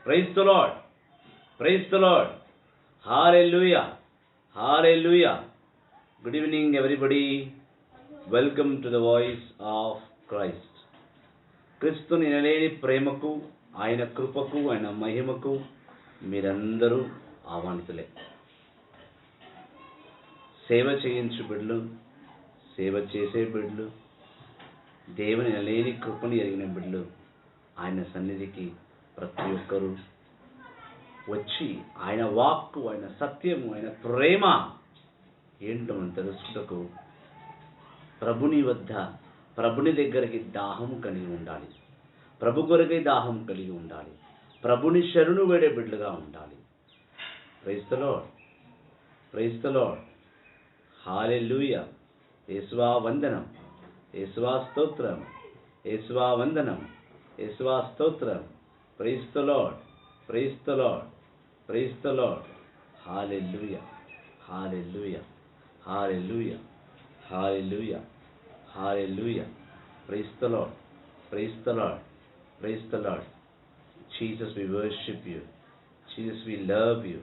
Praise the Lord, praise the Lord. Hallelujah, hallelujah. Good evening everybody. Welcome to the voice of Christ. క్రీస్తుని ఎనలేని ప్రేమకు, ఆయన కృపకు, ఆయన మహిమకు మీరందరూ ఆహ్వానితులే. సేవ చేయించు బిడ్డలు, సేవ చేసే బిడ్డలు, దేవుని ఎనలేని కృపను ఎరిగిన బిడ్డలు ఆయన సన్నిధికి ప్రతి ఒక్కరూ వచ్చి ఆయన వాక్కు, ఆయన సత్యము, ఆయన ప్రేమ ఏంటో మనం తెలుసుటకు ప్రభుని దగ్గరికి దాహం కలిగి ఉండాలి. ప్రభు కొరకై దాహం కలిగి ఉండాలి. ప్రభుని శరణు వేడే బిడ్డలుగా ఉండాలి. Praise the Lord, praise the Lord. Hallelujah. యేసువా వందనం, యేసువా స్తోత్రం, యేసువా వందనం, యేసువా స్తోత్రం. Praise the Lord, praise the Lord, praise the Lord. Hallelujah, hallelujah, hallelujah, hallelujah, hallelujah. Praise the Lord, praise the Lord, praise the Lord. Jesus, we worship you. Jesus, we love you.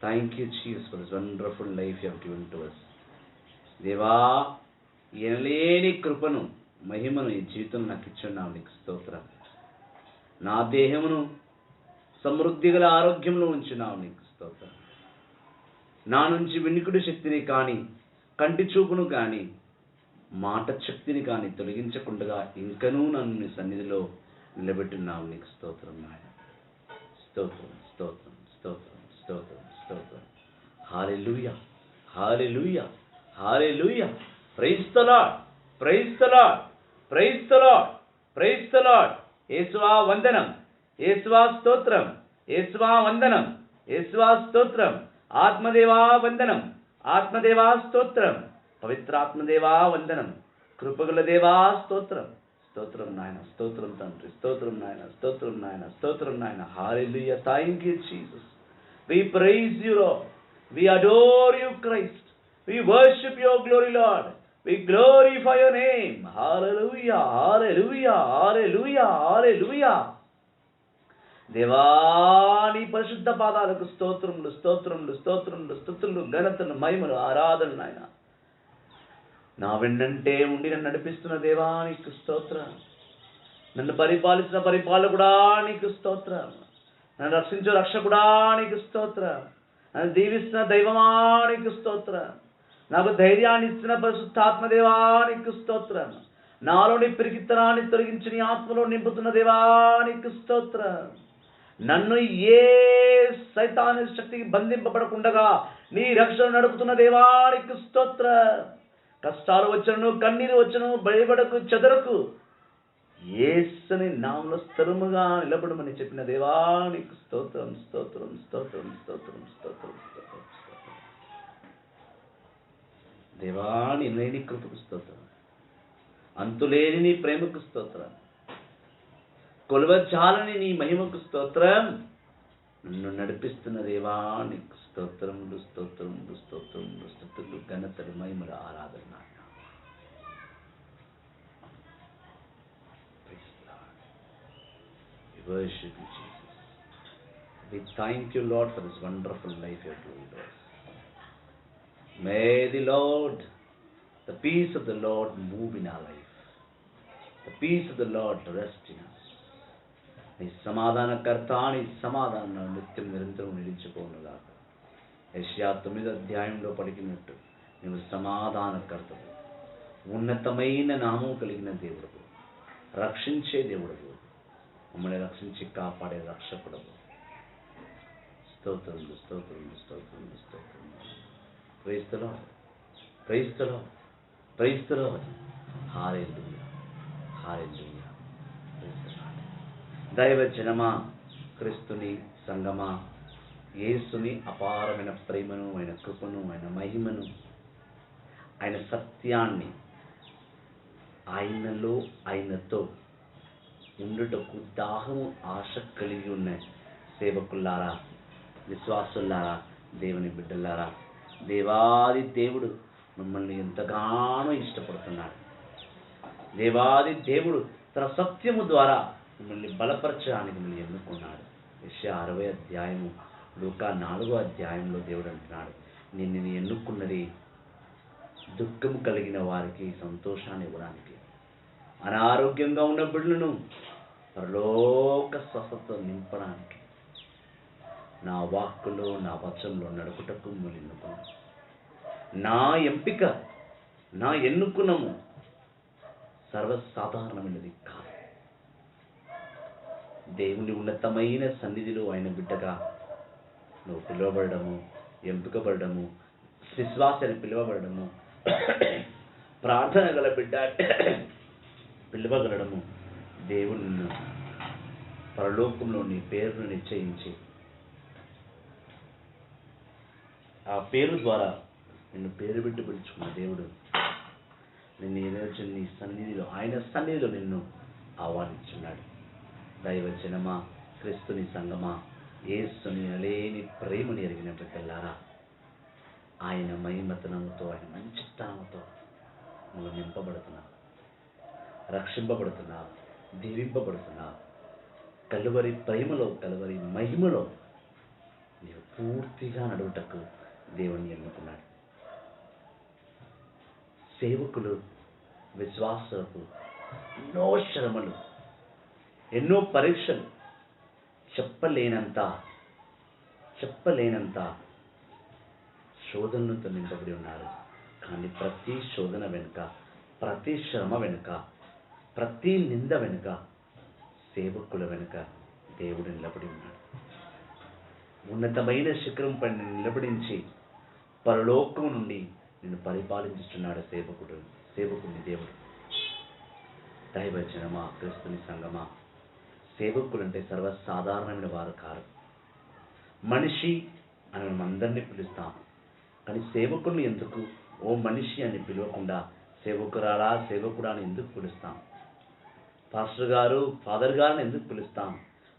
Thank you, Jesus, for this wonderful life you have given to us. దేవా, ఎనలేని కృపను, మహిమను ఈ జీవితం నాకు ఇచ్చున్నావు, నీకు స్తోత్రం. నా దేహమును సమృద్ధి గల ఆరోగ్యంలో ఉంచున్నావు, నీకు స్తోత్రం. నా నుంచి వినికిడి శక్తిని కానీ, కంటి చూపును కానీ, మాట శక్తిని కానీ తొలగించకుండా ఇంకనూ నన్ను నీ సన్నిధిలో నిలబెట్టున్నావు, నీకు స్తోత్రం నాయన. స్తోత్రం, స్తోత్రం, స్తోత్రం, స్తోత్రం, స్తోత్రం. Hallelujah, hallelujah, hallelujah. Praise the Lord, praise the Lord, praise the Lord, praise the Lord. యేసువా వందనం, యేసువా స్తోత్రం, యేసువా వందనం, యేసువా స్తోత్రం. ఆత్మదేవా వందనం, ఆత్మదేవా స్తోత్రం. పవిత్రాత్మదేవా వందనం. కృపగల దేవా స్తోత్రం. స్తోత్రం నాయన, స్తోత్రం తండ్రి, స్తోత్రం నాయన, స్తోత్రం నాయన, స్తోత్రం నాయన. Hallelujah. Thank you Jesus. We praise you, Lord. We adore you, Christ. We worship your glory, Lord. We glorify your name. Hallelujah, hallelujah, hallelujah, hallelujah. దేవాని పరిశుద్ధ పాదాలకు స్తోత్రములు, స్తోత్రములు, స్తోత్రములు, స్తుతులు, ఘనతలు, మహిమలు, ఆరాధన నాయన. నా వెన్నంటే ఉండి నన్ను నడిపిస్తున్న దేవా నీకు స్తోత్రం. నన్ను పరిపాలించిన పరిపాలకుడా నీకు స్తోత్రం. నన్ను రక్షించే రక్షకుడా నీకు స్తోత్రం. నన్ను దీవిస్తున్న దైవమా నీకు స్తోత్రం. నాకు ధైర్యాన్ని ఇచ్చిన పరిశుద్ధాత్మదేవా నీకు స్తోత్రం. నాలోని పిరికితనాన్ని తొలగించి నీ ఆత్మలో నింపుతున్న దేవా నీకు స్తోత్రం. నన్ను ఏ సైతాను శక్తికి బంధింపబడకుండగా నీ రక్షణ నడుపుతున్న దేవా నీకు స్తోత్రం. కష్టాలు వచ్చను, కన్నీరు వచ్చను, భయపడకు, చెదరకు, యేసుని నామములో స్థిరముగా నిలబడమని చెప్పిన దేవా నీకు స్తోత్రం, స్తోత్రం, స్తోత్రం, స్తోత్రం, స్తోత్రం, స్తోత్రం, స్తోత్రం. దేవా నీ లేని కృపకు స్తోత్రం, అంతులేని నీ ప్రేమకు స్తోత్రం, కొలవచాలని నీ మహిమకు స్తోత్రం. నన్ను నడిపిస్తున్న దేవా నీకు స్తోత్రములు, స్తోత్రములు, స్తోత్రములు, స్తుతులు, ఘనతలు, మహిమలు, ఆరాధన. We worship you, Jesus. We thank you, Lord, for this wonderful life you have given to us. May the Lord, the peace of the Lord move in our life. The peace of the Lord rest in us. నీ సమాధానకర్త, నీ సమాధానం నిత్యం నిరంతరం నిలిచిపోనుగాక. యెషయా 9 పలికినట్టు నీవు సమాధానకర్తవు, ఉన్నతమైన నామం కలిగిన దేవుడవు, రక్షించే దేవుడవు, మమ్మల్ని రక్షించి కాపాడే రక్షకుడవు. స్తోత్రములు, స్తోత్రములు, స్తోత్రములు, స్తోత్రములు. Praise the Lord, praise the Lord, praise the Lord. Hallelujah, hallelujah. దైవజనమా, క్రీస్తుని సంగమా, యేసుని అపారమైన ప్రేమను, ఆయన కృపను, ఆయన మహిమను, ఆయన సత్యాన్ని, ఆయనలో ఆయనతో ఉండుటకు దాహము, ఆశ కలిగి ఉన్న సేవకులారా, విశ్వాసులారా, దేవుని బిడ్డలారా, దేవాది దేవుడు మిమ్మల్ని ఎంతగానో ఇష్టపడుతున్నాడు. దేవాది దేవుడు తన సత్యము ద్వారా మిమ్మల్ని బలపరచడానికి మిమ్మల్ని ఎన్నుకున్నాడు. యెషయా 60 అధ్యాయము, లూకా 4 అధ్యాయంలో దేవుడు అంటున్నాడు, నిన్ను ఎన్నుకున్నది దుఃఖము కలిగిన వారికి సంతోషాన్ని ఇవ్వడానికి, అనారోగ్యంగా ఉన్న బిడ్డలను పరలోక స్వస్థతతో నింపడానికి, నా వాక్కులో నా వచనంలో నడుపుటకు మిమ్మల్ని ఎన్నుకున్నాను. నా ఎంపిక, నా ఎన్నుకున్నము సర్వసాధారణమైనది కాదు. దేవుని ఉన్నతమైన సన్నిధిలో ఆయన బిడ్డగా నువ్వు పిలువబడము, ఎంపికబడము, విశ్వాసాన్ని పిలువబడము, ప్రార్థన గల బిడ్డ పిలువగలడము, దేవుడు నిన్ను పరలోకంలో నీ పేరును నిశ్చయించి ఆ పేరు ద్వారా నిన్ను పేరు పెట్టి పిలుచుకున్న దేవుడు నిన్ను ఈరోజు నీ సన్నిధిలో, ఆయన సన్నిధిలో నిన్ను ఆహ్వానించున్నాడు. దైవజనమా, క్రీస్తుని సంగమా, యేసుని అలేని ప్రేమని ఎరిగిన బిడ్డలారా, ఆయన మహిమతనంతో, ఆయన మంచితనంతో నువ్వు నింపబడుతున్నావు, రక్షింపబడుతున్నావు, దీవింపబడుతున్నావు. కలువరి ప్రేమలో, కలువరి మహిమలో నీవు పూర్తిగా నడువుటకు దేవుని ఎన్నుకున్నాడు. సేవకులు, విశ్వాసులకు ఎన్నో శ్రమలు, ఎన్నో పరీక్షలు, చెప్పలేనంత శోధనలతో నింపబడి ఉన్నారు. కానీ ప్రతి శోధన వెనుక, ప్రతి శ్రమ వెనుక, ప్రతి నింద వెనుక, సేవకుల వెనుక దేవుడు నిలబడి ఉన్నాడు. ఉన్నతమైన శిఖరం పైన నిలబడించి పరలోకం నుండి నిన్ను పరిపాలించుచున్నాడు సేవకుని దేవుడు. దైవజనమా, క్రీస్తుని సంగమా, సేవకులంటే సర్వసాధారణమైన వారు కారు. మనిషి అని మనం అందరినీ పిలుస్తాం, కానీ సేవకుల్ని ఎందుకు ఓ మనిషి అని పిలవకుండా సేవకురాలా, సేవకుడా అని ఎందుకు పిలుస్తాం? పాస్టర్ గారు, ఫాదర్ గారిని ఎందుకు పిలుస్తాం?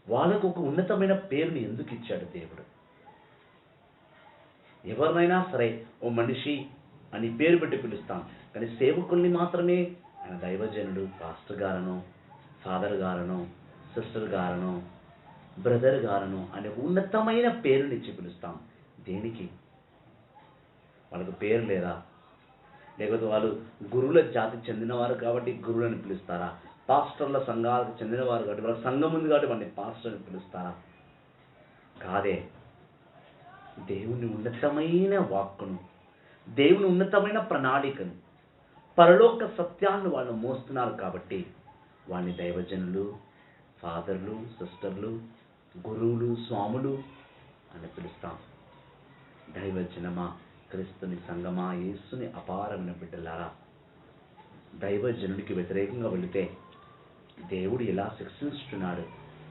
వాళ్ళకు ఒక ఉన్నతమైన పేరుని ఎందుకు ఇచ్చాడు దేవుడు? ఎవరినైనా సరే ఓ మనిషి అని పేరు పెట్టి పిలుస్తాం, కానీ సేవకుల్ని మాత్రమే ఆయన దైవజనుడు, పాస్టర్ గారనో, ఫాదర్ గారనో, సిస్టర్ గారనో, బ్రదర్ గారనో అనే ఉన్నతమైన పేరుని ఇచ్చి పిలుస్తాం. దేనికి? వాళ్ళకు పేరు లేదా? లేకపోతే వాళ్ళు గురువుల జాతికి చెందినవారు కాబట్టి గురువులని పిలుస్తారా? పాస్టర్ల సంఘాలకు చెందినవారు కాబట్టి వాళ్ళ సంఘం ఉంది కాబట్టి వాళ్ళని పాస్టర్ అని పిలుస్తారా? కాదే. దేవుని ఉన్నతమైన వాక్కును, దేవుని ఉన్నతమైన ప్రణాళికను, పరలోక సత్యాన్ని వాళ్ళు మోస్తున్నారు కాబట్టి వాళ్ళని దైవజనులు, ఫాదర్లు, సిస్టర్లు, గురువులు, స్వాములు అని పిలుస్తాం. దైవజనమా, క్రీస్తుని సంగమా, యేసుని అపారమైన బిడ్డలారా, దైవజనుడికి వ్యతిరేకంగా వెళితే దేవుడు ఎలా శిక్షిస్తున్నాడు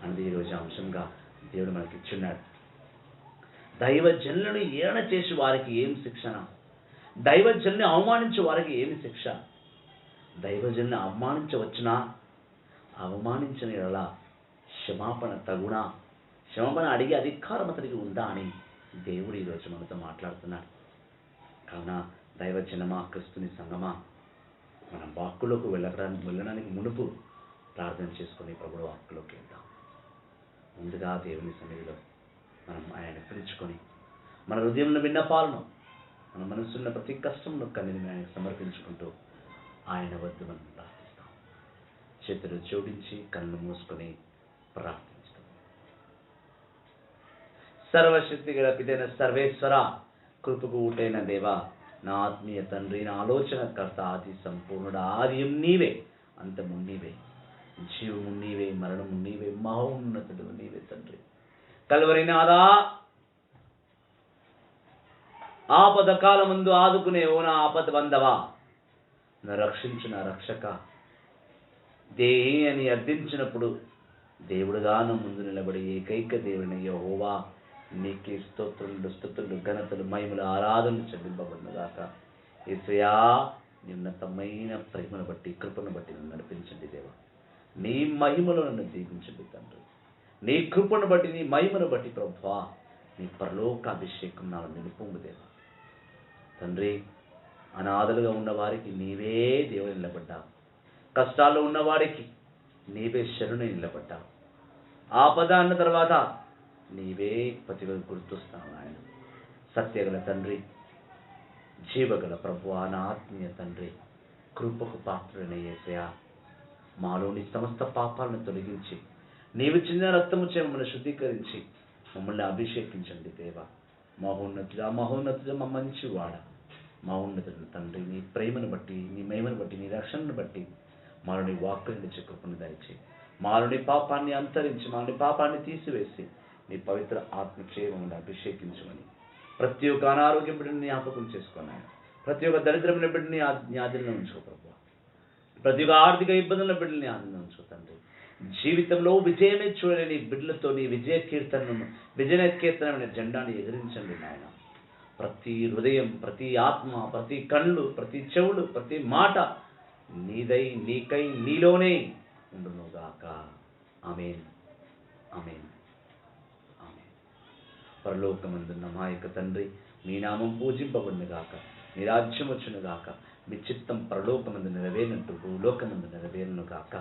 అనేది ఈరోజు అంశంగా దేవుడు మనకి ఇచ్చున్నాడు. దైవజనులను ఏలన చేసి వారికి ఏం శిక్షణ? దైవజనుని అవమానించే వారికి ఏమి శిక్ష? దైవజనుని అవమానించవచ్చునా? అవమానించిన ఎలా క్షమాపణ తగునా? క్షమాపణ అడిగే అధికారం అతనికి ఉందా అని దేవుడు ఈరోజు మనతో మాట్లాడుతున్నాడు. కావున దైవజనమా, క్రీస్తుని సంగమా, మనం వాక్కులోకి వెళ్ళడానికి మునుపు ప్రార్థన చేసుకుని ప్రభువు వాక్కులోకి వెళ్దాం. ముందుగా దేవుని సన్నిధిలో మనం ఆయన పిలుచుకొని మన హృదయంలో విన్నపాలను, మన మనసున్న ప్రతి కష్టంలో కన్నీని ఆయనకు సమర్పించుకుంటూ ఆయన వద్ద మనం ప్రార్థిస్తాం. చేతులు జోడించి కళ్ళు మూసుకొని ప్రార్థిస్తాం. సర్వశక్తి గల పితైన సర్వేశ్వర, కృపకు ఊటైన దేవా, నా ఆత్మీయ తండ్రి, నా ఆలోచనకర్త, ఆది సంపూర్ణుడు, ఆదియం నీవే, అంతము నీవే, జీవము నీవే, మరణము నీవే, మహోన్నతుడు నీవే తండ్రి. కల్వరి నాదా, ఆపద కాలమందు ఆదుకునే ఓ నా ఆపద బంధవా, నా రక్షించు నా రక్షక, దేహి అని అర్థించినప్పుడు దేవుడుగా నా ముందు నిలబడి ఏకైక దేవుని యెహోవా నీకే స్తోత్రులు, స్తుతులు, ఘనతలు, మహిమలు, ఆరాధనలు చెల్లింపబడినగాక. యేసయ్యా, నీ ఉన్నతమైన ప్రేమను బట్టి, కృపను బట్టి నన్ను నడిపించండి దేవా. నీ మహిమలో నన్ను దీవించండి తండ్రి. నీ కృపను బట్టి, నీ మహిమను బట్టి ప్రభువా, నీ పరలోక అభిషేకం నాలో నిలుపుము దేవా. తండ్రి, అనాథలుగా ఉన్న వారికి నీవే దేవుని నిలబడ్డావు. కష్టాల్లో ఉన్నవాడికి నీవే శరణు నిలబడ్డావు. ఆపద అన్న తర్వాత నీవే ప్రతిగా గుర్తొస్తావు ఆయన. సత్యగల తండ్రి, జీవగల ప్రభువా, నా ఆత్మీయ తండ్రి, కృపకు పాత్రుడైన యేసయ్యా, మాలోని సమస్త పాపాలను తొలగించి నీవు చిన్న రక్తము చే మమ్మల్ని శుద్ధీకరించి మమ్మల్ని అభిషేకించండి దేవా. మహోన్నతుడా మా మంచివాడ, మహోన్నతుడు తండ్రి, నీ ప్రేమను బట్టి, నీ మహిమను బట్టి, నీ రక్షణను బట్టి మాలోని వాక్కుల నుంచి కృపను దయచి మాలోని పాపాన్ని అంతరించి మాలోని పాపాన్ని తీసివేసి నీ పవిత్ర ఆత్మచే మమ్మల్ని అభిషేకించమని ప్రతి ఒక్క అనారోగ్యం బిడ్డని జ్ఞాపకం చేసుకున్నాను. ప్రతి ఒక్క దరిద్రమైన బిడ్డని ఆధీనంలో ఉంచుకో ప్రభు. ప్రతి ఒక్క ఆర్థిక ఇబ్బందుల బిడ్డల్ని ఆధీనంలో ఉంచుకో తండ్రి. జీవితంలో విజయమే చూడలేని బిడ్డలతో నీ విజయ కీర్తనమైన జెండాని ఎదిరించండి నాయన. ప్రతి హృదయం, ప్రతి ఆత్మ, ప్రతి కళ్ళు, ప్రతి చెవులు, ప్రతి మాట నీదై, నీకై, నీలోనే ఉండునుగాక. ఆమేన్, ఆమేన్, ఆమేన్. పరలోకమందున్న మా యొక్క తండ్రి, మీ నామం పూజింపబడునుగాక, మీ రాజ్యం వచ్చునుగాక, మీ చిత్తం పరలోకమందు నెరవేరినట్టు భూలోకమందు నెరవేరునుగాక.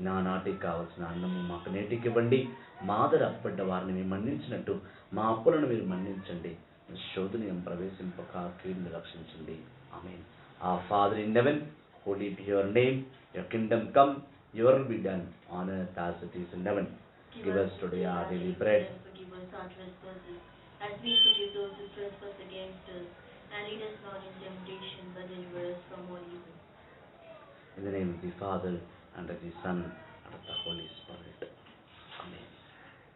నాటికి కావలసిన అన్నము మాకు నేటికి ఇవ్వండి. మా అప్పడ్డ వారిని మేము మన్నించినట్టు మా అప్పులను మీరు మన్నించండి. శోధని ప్రవేశింపక కీడును రక్షించండి. ఆమేన్. Our Father in heaven, holy be your name, your kingdom come, your will be done on earth as it is in heaven. Give us today our daily bread. Forgive us our trespasses, as we forgive those who trespass against us. And lead us not in temptation, but deliver us from all evil. In the name of the Father, and of the Son, and of the Holy Spirit. Amen.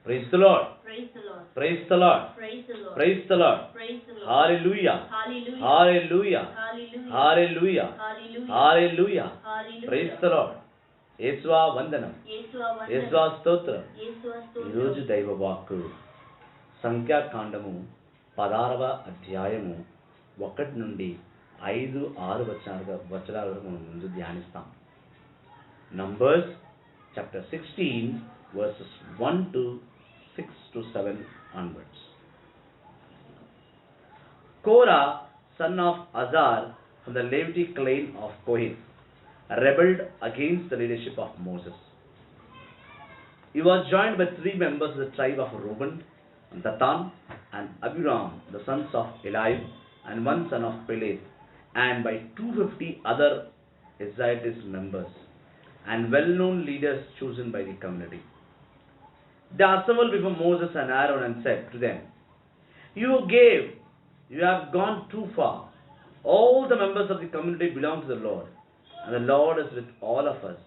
Praise the Lord. Praise the Lord. Praise the Lord. Praise the Lord. Praise the Lord. Praise the Lord. Hallelujah. Hallelujah. Hallelujah. Hallelujah. Hallelujah. Hallelujah. Hallelujah. Hallelujah. Praise the Lord. యేసువా వందనం, యేసువా స్తోత్రం. ఈరోజు దైవ వాక్కు సంఖ్యాకాండము 16వ అధ్యాయము 1 నుండి 5, 6 వచనాల వరకు మనం ముందు ధ్యానిస్తాం. Numbers chapter 16 verses 1 to 6 to 7 onwards. Korah, son of Azar, from the Levitic clan of Kohath, rebelled against the leadership of Moses. He was joined by 3 members of the tribe of Reuben, Dathan and Abiram, the sons of Eliab, and 1 son of Peleth, and by 250 other Israelite members and well-known leaders chosen by the community. They assembled before Moses and Aaron and said to them, You have gone too far. All the members of the community belong to the Lord, and the Lord is with all of us.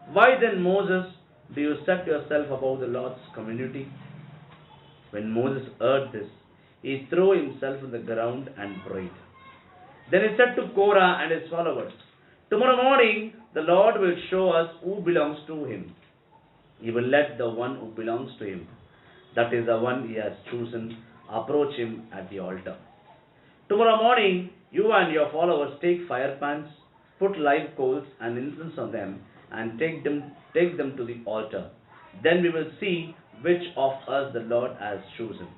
Why then, Moses, do you set yourself above the Lord's community? When Moses heard this, he threw himself on the ground and prayed. Then he said to Korah and his followers, Tomorrow morning the Lord will show us who belongs to him. He will let the one who belongs to him, that is the one he has chosen, approach him at the altar. Tomorrow morning you and your followers take fire pans, put live coals and incense on them, and take them to the altar. Then we will see which of us the Lord has chosen.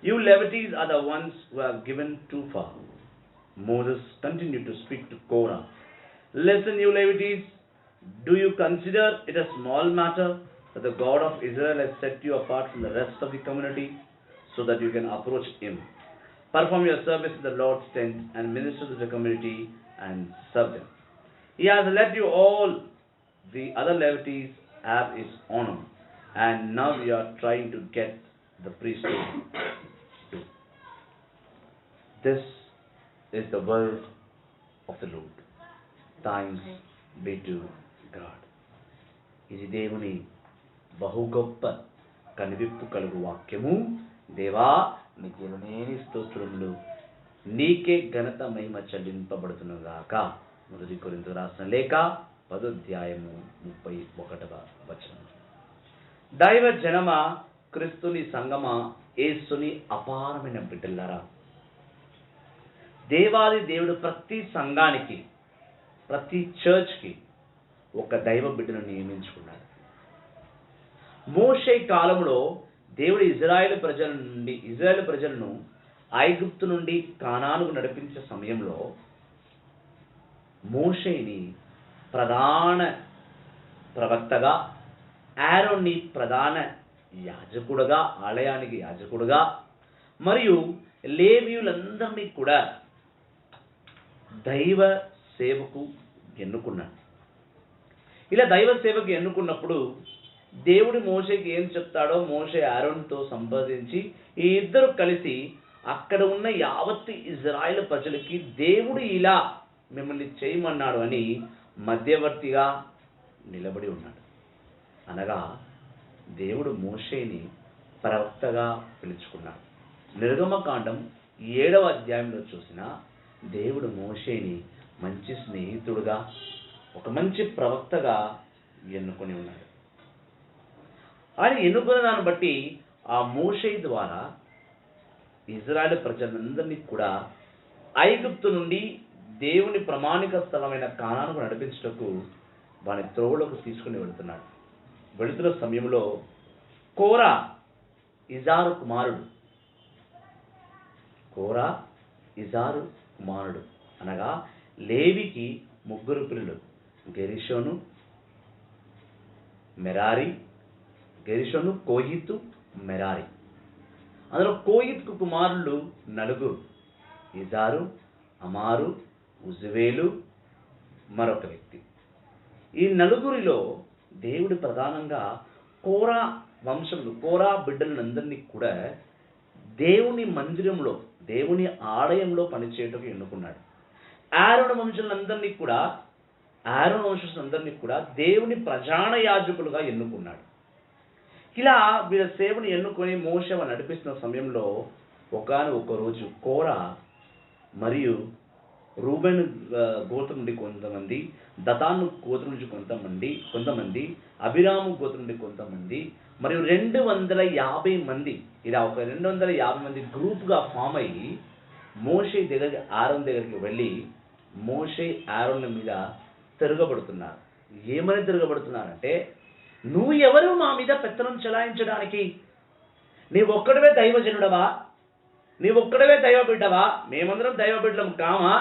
You Levites are the ones who have given too far. Moses continued to speak to Korah. Listen, you Levites, do you consider it a small matter that the God of Israel has set you apart from the rest of the community so that you can approach him? Perform your service in the Lord's tent and minister to the community and serve them. He has let you all the other Levites have his honor, and now you are trying to get the priesthood too. This is the word of the Lord. Thanks be to God. ఇది దేవుని బహు గొప్ప కనివిప్పు కలుగు వాక్యము. దేవా నీకు లేని స్తోత్రములు, నీకే ఘనత మహిమ చెల్లింపబడుతున్నగాక. 1 కొరింథీయులకు రాసిన లేఖ 10వ అధ్యాయము 31వ వచనం. దైవ జనమ, క్రీస్తుని సంగమ, యేసుని అపారమైన బిడ్డలారా, దేవాది దేవుడు ప్రతి సంఘానికి, ప్రతి చర్చ్కి ఒక దైవ బిడ్డను నియమించుకున్నాడు. మోషే కాలంలో దేవుడు ఇజ్రాయేలు ప్రజలను ఐగుప్తు నుండి కానానుకు నడిపించే సమయంలో మోషేని ప్రధాన ప్రవక్తగా, ఆరోన్ని ప్రధాన యాజకుడుగా, ఆలయానికి యాజకుడుగా, మరియు లేవీయులందరినీ కూడా దైవ సేవకు ఎన్నుకున్నాడు. ఇలా దైవ సేవకు ఎన్నుకున్నప్పుడు దేవుడు మోషేకి ఏం చెప్తాడో మోషే ఆరోన్తో సంప్రదించి ఈ ఇద్దరు కలిసి అక్కడ ఉన్న యావత్ ఇజ్రాయేల్ ప్రజలకి దేవుడు ఇలా మిమ్మల్ని చేయమన్నాడు అని మధ్యవర్తిగా నిలబడి ఉన్నాడు. అనగా దేవుడు మోషేని ప్రవక్తగా పిలుచుకున్నాడు. నిర్గమకాండం 7వ అధ్యాయంలో చూసిన దేవుడు మోషేని మంచి స్నేహితుడుగా, ఒక మంచి ప్రవక్తగా ఎన్నుకొని ఉన్నాడు. ఆయన ఎన్నుకున్న దాన్ని బట్టి ఆ మోషే ద్వారా ఇజ్రాయేల్ ప్రజలందరినీ కూడా ఐగుప్తు నుండి దేవుని ప్రామాణిక స్థలమైన కానానుకు నడిపించుటకు వాని త్రోవలోకి తీసుకుని వెళుతున్నాడు. వెళుతున్న సమయంలో కోరా ఇజారు కుమారుడు అనగా లేవికి 3 పిల్లలు, గెరిషోను, కోహితు, మెరారి. అందులో కోహిత్కు కుమారులు 4, ఇజారు, అమారు, ఉజ్వేలు, మరొక వ్యక్తి. ఈ 4లో దేవుడు ప్రధానంగా కోరా బిడ్డలందరినీ కూడా దేవుని మందిరంలో, దేవుని ఆలయంలో పనిచేయటకు ఎన్నుకున్నాడు. ఆరోను వంశస్థులందరినీ కూడా దేవుని ప్రధాన యాజకులుగా ఎన్నుకున్నాడు. ఇలా వీళ్ళ సేవను ఎన్నుకొని మోషే నడిపిస్తున్న సమయంలో ఒకానొక రోజు కోరా మరియు రూబెన్ గోత్రం నుండి కొంతమంది, దతాను గోత్రం నుంచి కొంతమంది, అభిరాము గోత్రం నుండి కొంతమంది, మరియు 250 మంది, ఇలా ఒక 250 మంది గ్రూప్గా ఫామ్ అయ్యి మోషే దగ్గరికి, ఆరోన్ దగ్గరికి వెళ్ళి మోషే ఆరోన్ల మీద తిరగబడుతున్నారు. ఏమని తిరగబడుతున్నారంటే, నువ్వు ఎవరు మా మీద పెత్తనం చెలాయించడానికి? నీవొక్కడవే దైవజనుడవా? నీవొక్కడవే దైవ బిడ్డవా? మేమందరం దైవ బిడ్డలం కామా?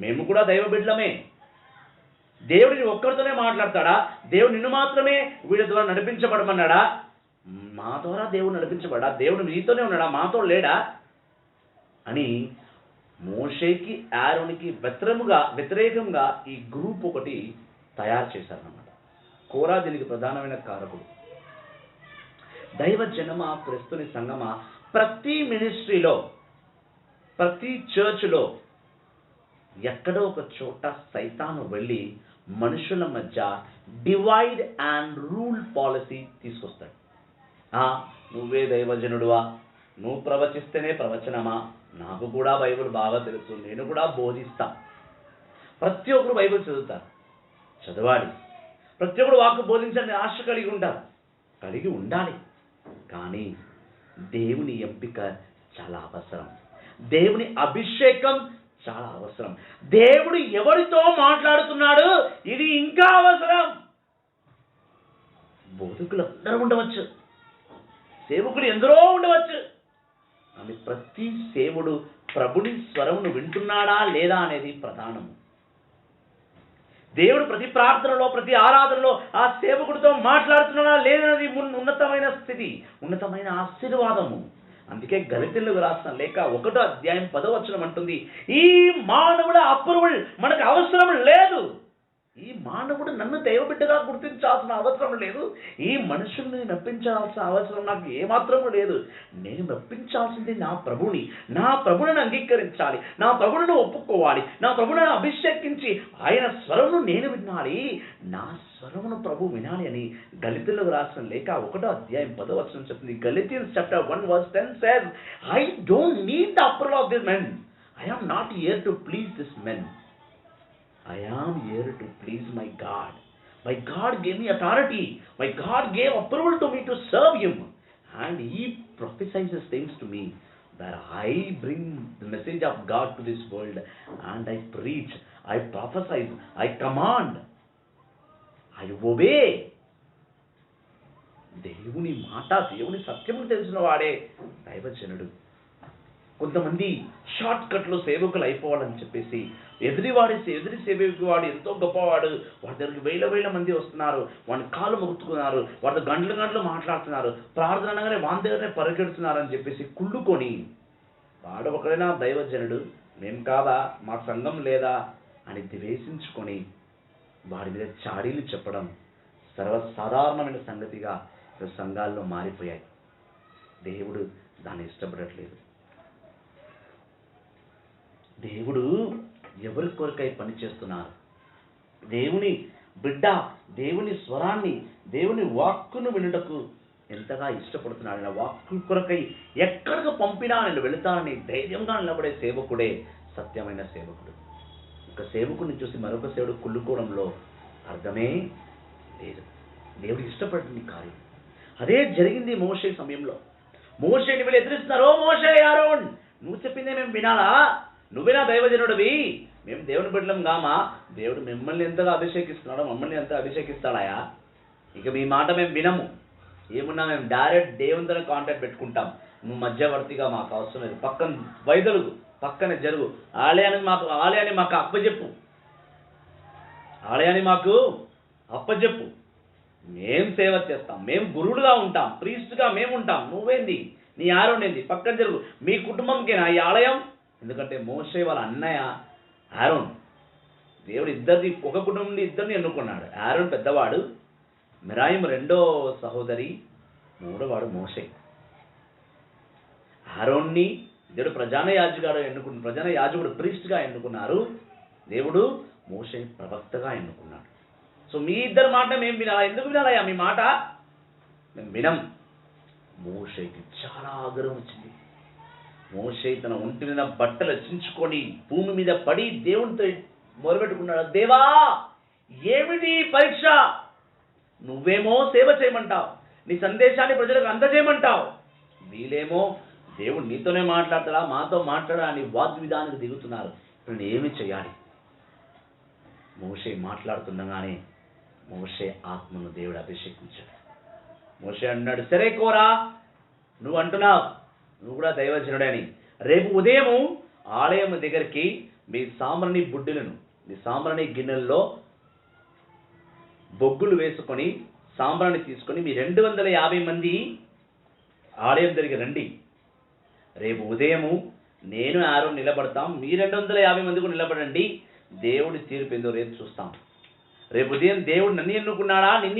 మేము కూడా దైవ బిడ్డలమే. దేవుడు నీ ఒక్కరితోనే మాట్లాడతాడా? దేవుడు నిన్ను మాత్రమే వీడి ద్వారా నడిపించబడమన్నాడా? మా ద్వారా దేవుడు నడిపించబడా? దేవుడు నీతోనే ఉన్నాడా, మాతో లేడా అని మోషేకి, ఆరోనికి వ్యతిరేకంగా ఈ గ్రూప్ ఒకటి తయారు చేశారన్నమాట. కోరా దీనికి ప్రధానమైన కారకుడు. దైవ జనమ, క్రీస్తుని సంగమ, ప్రతి మినిస్ట్రీలో, ప్రతి చర్చ్లో ఎక్కడో ఒక చోట సైతాను వెళ్ళి మనుషుల మధ్య డివైడ్ అండ్ రూల్ పాలసీ తీసుకొస్తాడు. నువ్వే దైవజనుడువా? నువ్వు ప్రవచిస్తేనే ప్రవచనమా? నాకు కూడా బైబిల్ బాగా తెలుసు, నేను కూడా బోధిస్తా. ప్రతి ఒక్కరు బైబిల్ చదవాలి. ప్రతి ఒక్కరు వాక్కు బోధించాలని ఆశ కలిగి ఉండాలి. కానీ దేవుని ఎంపిక చాలా అవసరం. దేవుని అభిషేకం చాలా అవసరం. దేవుడు ఎవరితో మాట్లాడుతున్నాడు, ఇది ఇంకా అవసరం. బోధకులు అందరూ ఉండవచ్చు, సేవకులు ఎందరో ఉండవచ్చు, అని ప్రతి సేవుడు ప్రభుని స్వరమును వింటున్నాడా లేదా అనేది ప్రధానం. దేవుడు ప్రతి ప్రార్థనలో, ప్రతి ఆరాధనలో ఆ సేవకుడితో మాట్లాడుతున్నాడా లేదనేది ఉన్నతమైన స్థితి, ఉన్నతమైన ఆశీర్వాదము. అందుకే గలితీయులకు రాసిన లేఖ 1వ అధ్యాయం 10వ వచనం అంటుంది, ఈ మానవుడు అప్రూవల్ మనకు అవసరం లేదు. ఈ మానవుడు నన్ను దైవబిడ్డగా గుర్తించాల్సిన అవసరం లేదు. ఈ మనుషుల్ని మెప్పించాల్సిన అవసరం నాకు ఏమాత్రము లేదు. నేను మెప్పించాల్సింది నా ప్రభువుని అంగీకరించాలి, నా ప్రభువును ఒప్పుకోవాలి, నా ప్రభువును అభిషేకించి ఆయన స్వరమును నేను వినాలి, నా స్వరమును ప్రభు వినాలి అని గలితీయులకు రాసిన లేఖ 1వ అధ్యాయం 10వ వచనం చెప్తుంది. Galatians chapter 1 verse 10 says, I don't need the approval of these men. I am not here to please these men. I am here to please my God. My God gave me authority. My God gave approval to me to serve Him. And He prophesies things to me that I bring the message of God to this world and I preach, I prophesy, I command, I obey. దేవుని మాట, దేవుని సత్యము తెలిసిన వాడే దైవజనుడు. కొంతమంది short కట్లో సేవకులు అయిపోవాలని చెప్పేసి ఎదురి సేవకు వాడు ఎంతో గొప్పవాడు, వాడి దగ్గరికి వేల మంది వస్తున్నారు, వాడిని కాళ్ళు మొక్కుతున్నారు, వాడితో గంటలు మాట్లాడుతున్నారు, ప్రార్థన అనగానే వాని దగ్గరనే పరిగెడుతున్నారు అని చెప్పేసి కుళ్ళుకొని వాడు ఒకడైనా దైవజనుడు, మేం కాదా, మా సంఘం లేదా అని ద్వేషించుకొని వాడి మీద చాడీలు చెప్పడం సర్వసాధారణమైన సంగతిగా సంఘాల్లో మారిపోయాయి. దేవుడు దాన్ని ఇష్టపడట్లేదు. దేవుడు ఎవరి కొరకై పని చేస్తున్నారు? దేవుని బిడ్డ దేవుని స్వరాన్ని, దేవుని వాక్కును వినుటకు ఎంతగా ఇష్టపడుతున్నాడు. ఆయన వాక్కు కొరకై ఎక్కడికి పంపినా నేను వెళుతానని ధైర్యంగా నిలబడే సేవకుడే సత్యమైన సేవకుడు. ఒక సేవకుడిని చూసి మరొక సేవకుడు కుళ్ళుకోవడంలో అర్థమే లేదు. దేవుడు ఇష్టపడింది కార్యం. అదే జరిగింది మోషే సమయంలో. మోషేని వీళ్ళు ఎదురిస్తున్నారు. ఓ మోషే, ఆరోన్, నువ్వు చెప్పిందే మేము వినాలా? నువ్వేనా దైవజనుడివి? మేము దేవుని బిడ్డలం కామా? దేవుడు మిమ్మల్ని ఎంతగా అభిషేకిస్తున్నాడో మమ్మల్ని ఎంత అభిషేకిస్తాడాయా? ఇక మీ మాట మేము వినము. ఏమున్నా మేము డైరెక్ట్ దేవునితోనే కాంటాక్ట్ పెట్టుకుంటాం. నువ్వు మధ్యవర్తిగా మాకు అవసరం లేదు. పక్కన వైదొలుగు, పక్కన జరుగు. ఆలయాన్ని మాకు అప్పచెప్పు. ఆలయాన్ని మాకు అప్పచెప్పు. మేం సేవ చేస్తాం, మేము గురువులుగా ఉంటాం, ప్రీస్ట్గా మేము ఉంటాం. నువ్వేంది, నీ ఆరోన్ ఏంది, పక్కన జరుగు. మీ కుటుంబంకేనా ఈ ఆలయం? ఎందుకంటే మోషే వాళ్ళ అన్నయ్య ఆరోన్. దేవుడు ఒక కుటుంబం నుండి ఇద్దరిని ఎన్నుకున్నాడు. ఆరోన్ పెద్దవాడు, మిరాయిం రెండో సహోదరి, మూడోవాడు మోషే. ఆరోన్ని దేవుడు ప్రధాన యాజకుడు ప్రీస్ట్గా ఎన్నుకున్నారు. దేవుడు మోషే ప్రవక్తగా ఎన్నుకున్నాడు. సో మీ ఇద్దరు మాట మేము వినాలా? ఎందుకు వినాలయ్యా మీ మాట? మేము వినం. మోషేకి చాలా ఆగ్రహం వచ్చింది. మోషే తన ఒంటి మీద బట్టలు చించుకొని భూమి మీద పడి దేవునితో మొరబెట్టుకున్నాడు. దేవా, ఏమిటి పరీక్ష? నువ్వేమో సేవ చేయమంటావు, నీ సందేశాన్ని ప్రజలకు అందజేయమంటావు. వీళ్ళేమో దేవుడు నీతోనే మాట్లాడతాడా, మాతో మాట్లాడా అని వాగ్విధానికి దిగుతున్నారు. ఇప్పుడు నేను ఏమి చేయాలి? మోషే మాట్లాడుతుండగానే మోషే ఆత్మను దేవుడు అభిషేకించాడు. మోషే అన్నాడు, సరే కోరా, నువ్వు అంటున్నావు నువ్వు కూడా దైవజనుడని. రేపు ఉదయము ఆలయం దగ్గరికి మీ సాంబ్రాణి గిన్నెల్లో బొగ్గులు వేసుకొని సాంబ్రాణి తీసుకొని మీ 250 మంది ఆలయం దగ్గరికి రండి. రేపు ఉదయము నేను ఆరోన్ నిలబడతాం, మీ 250 మంది కూడా నిలబడండి. దేవుడి తీర్పు ఏందో రేపు చూస్తాం. రేపు ఉదయం దేవుడు నిన్ను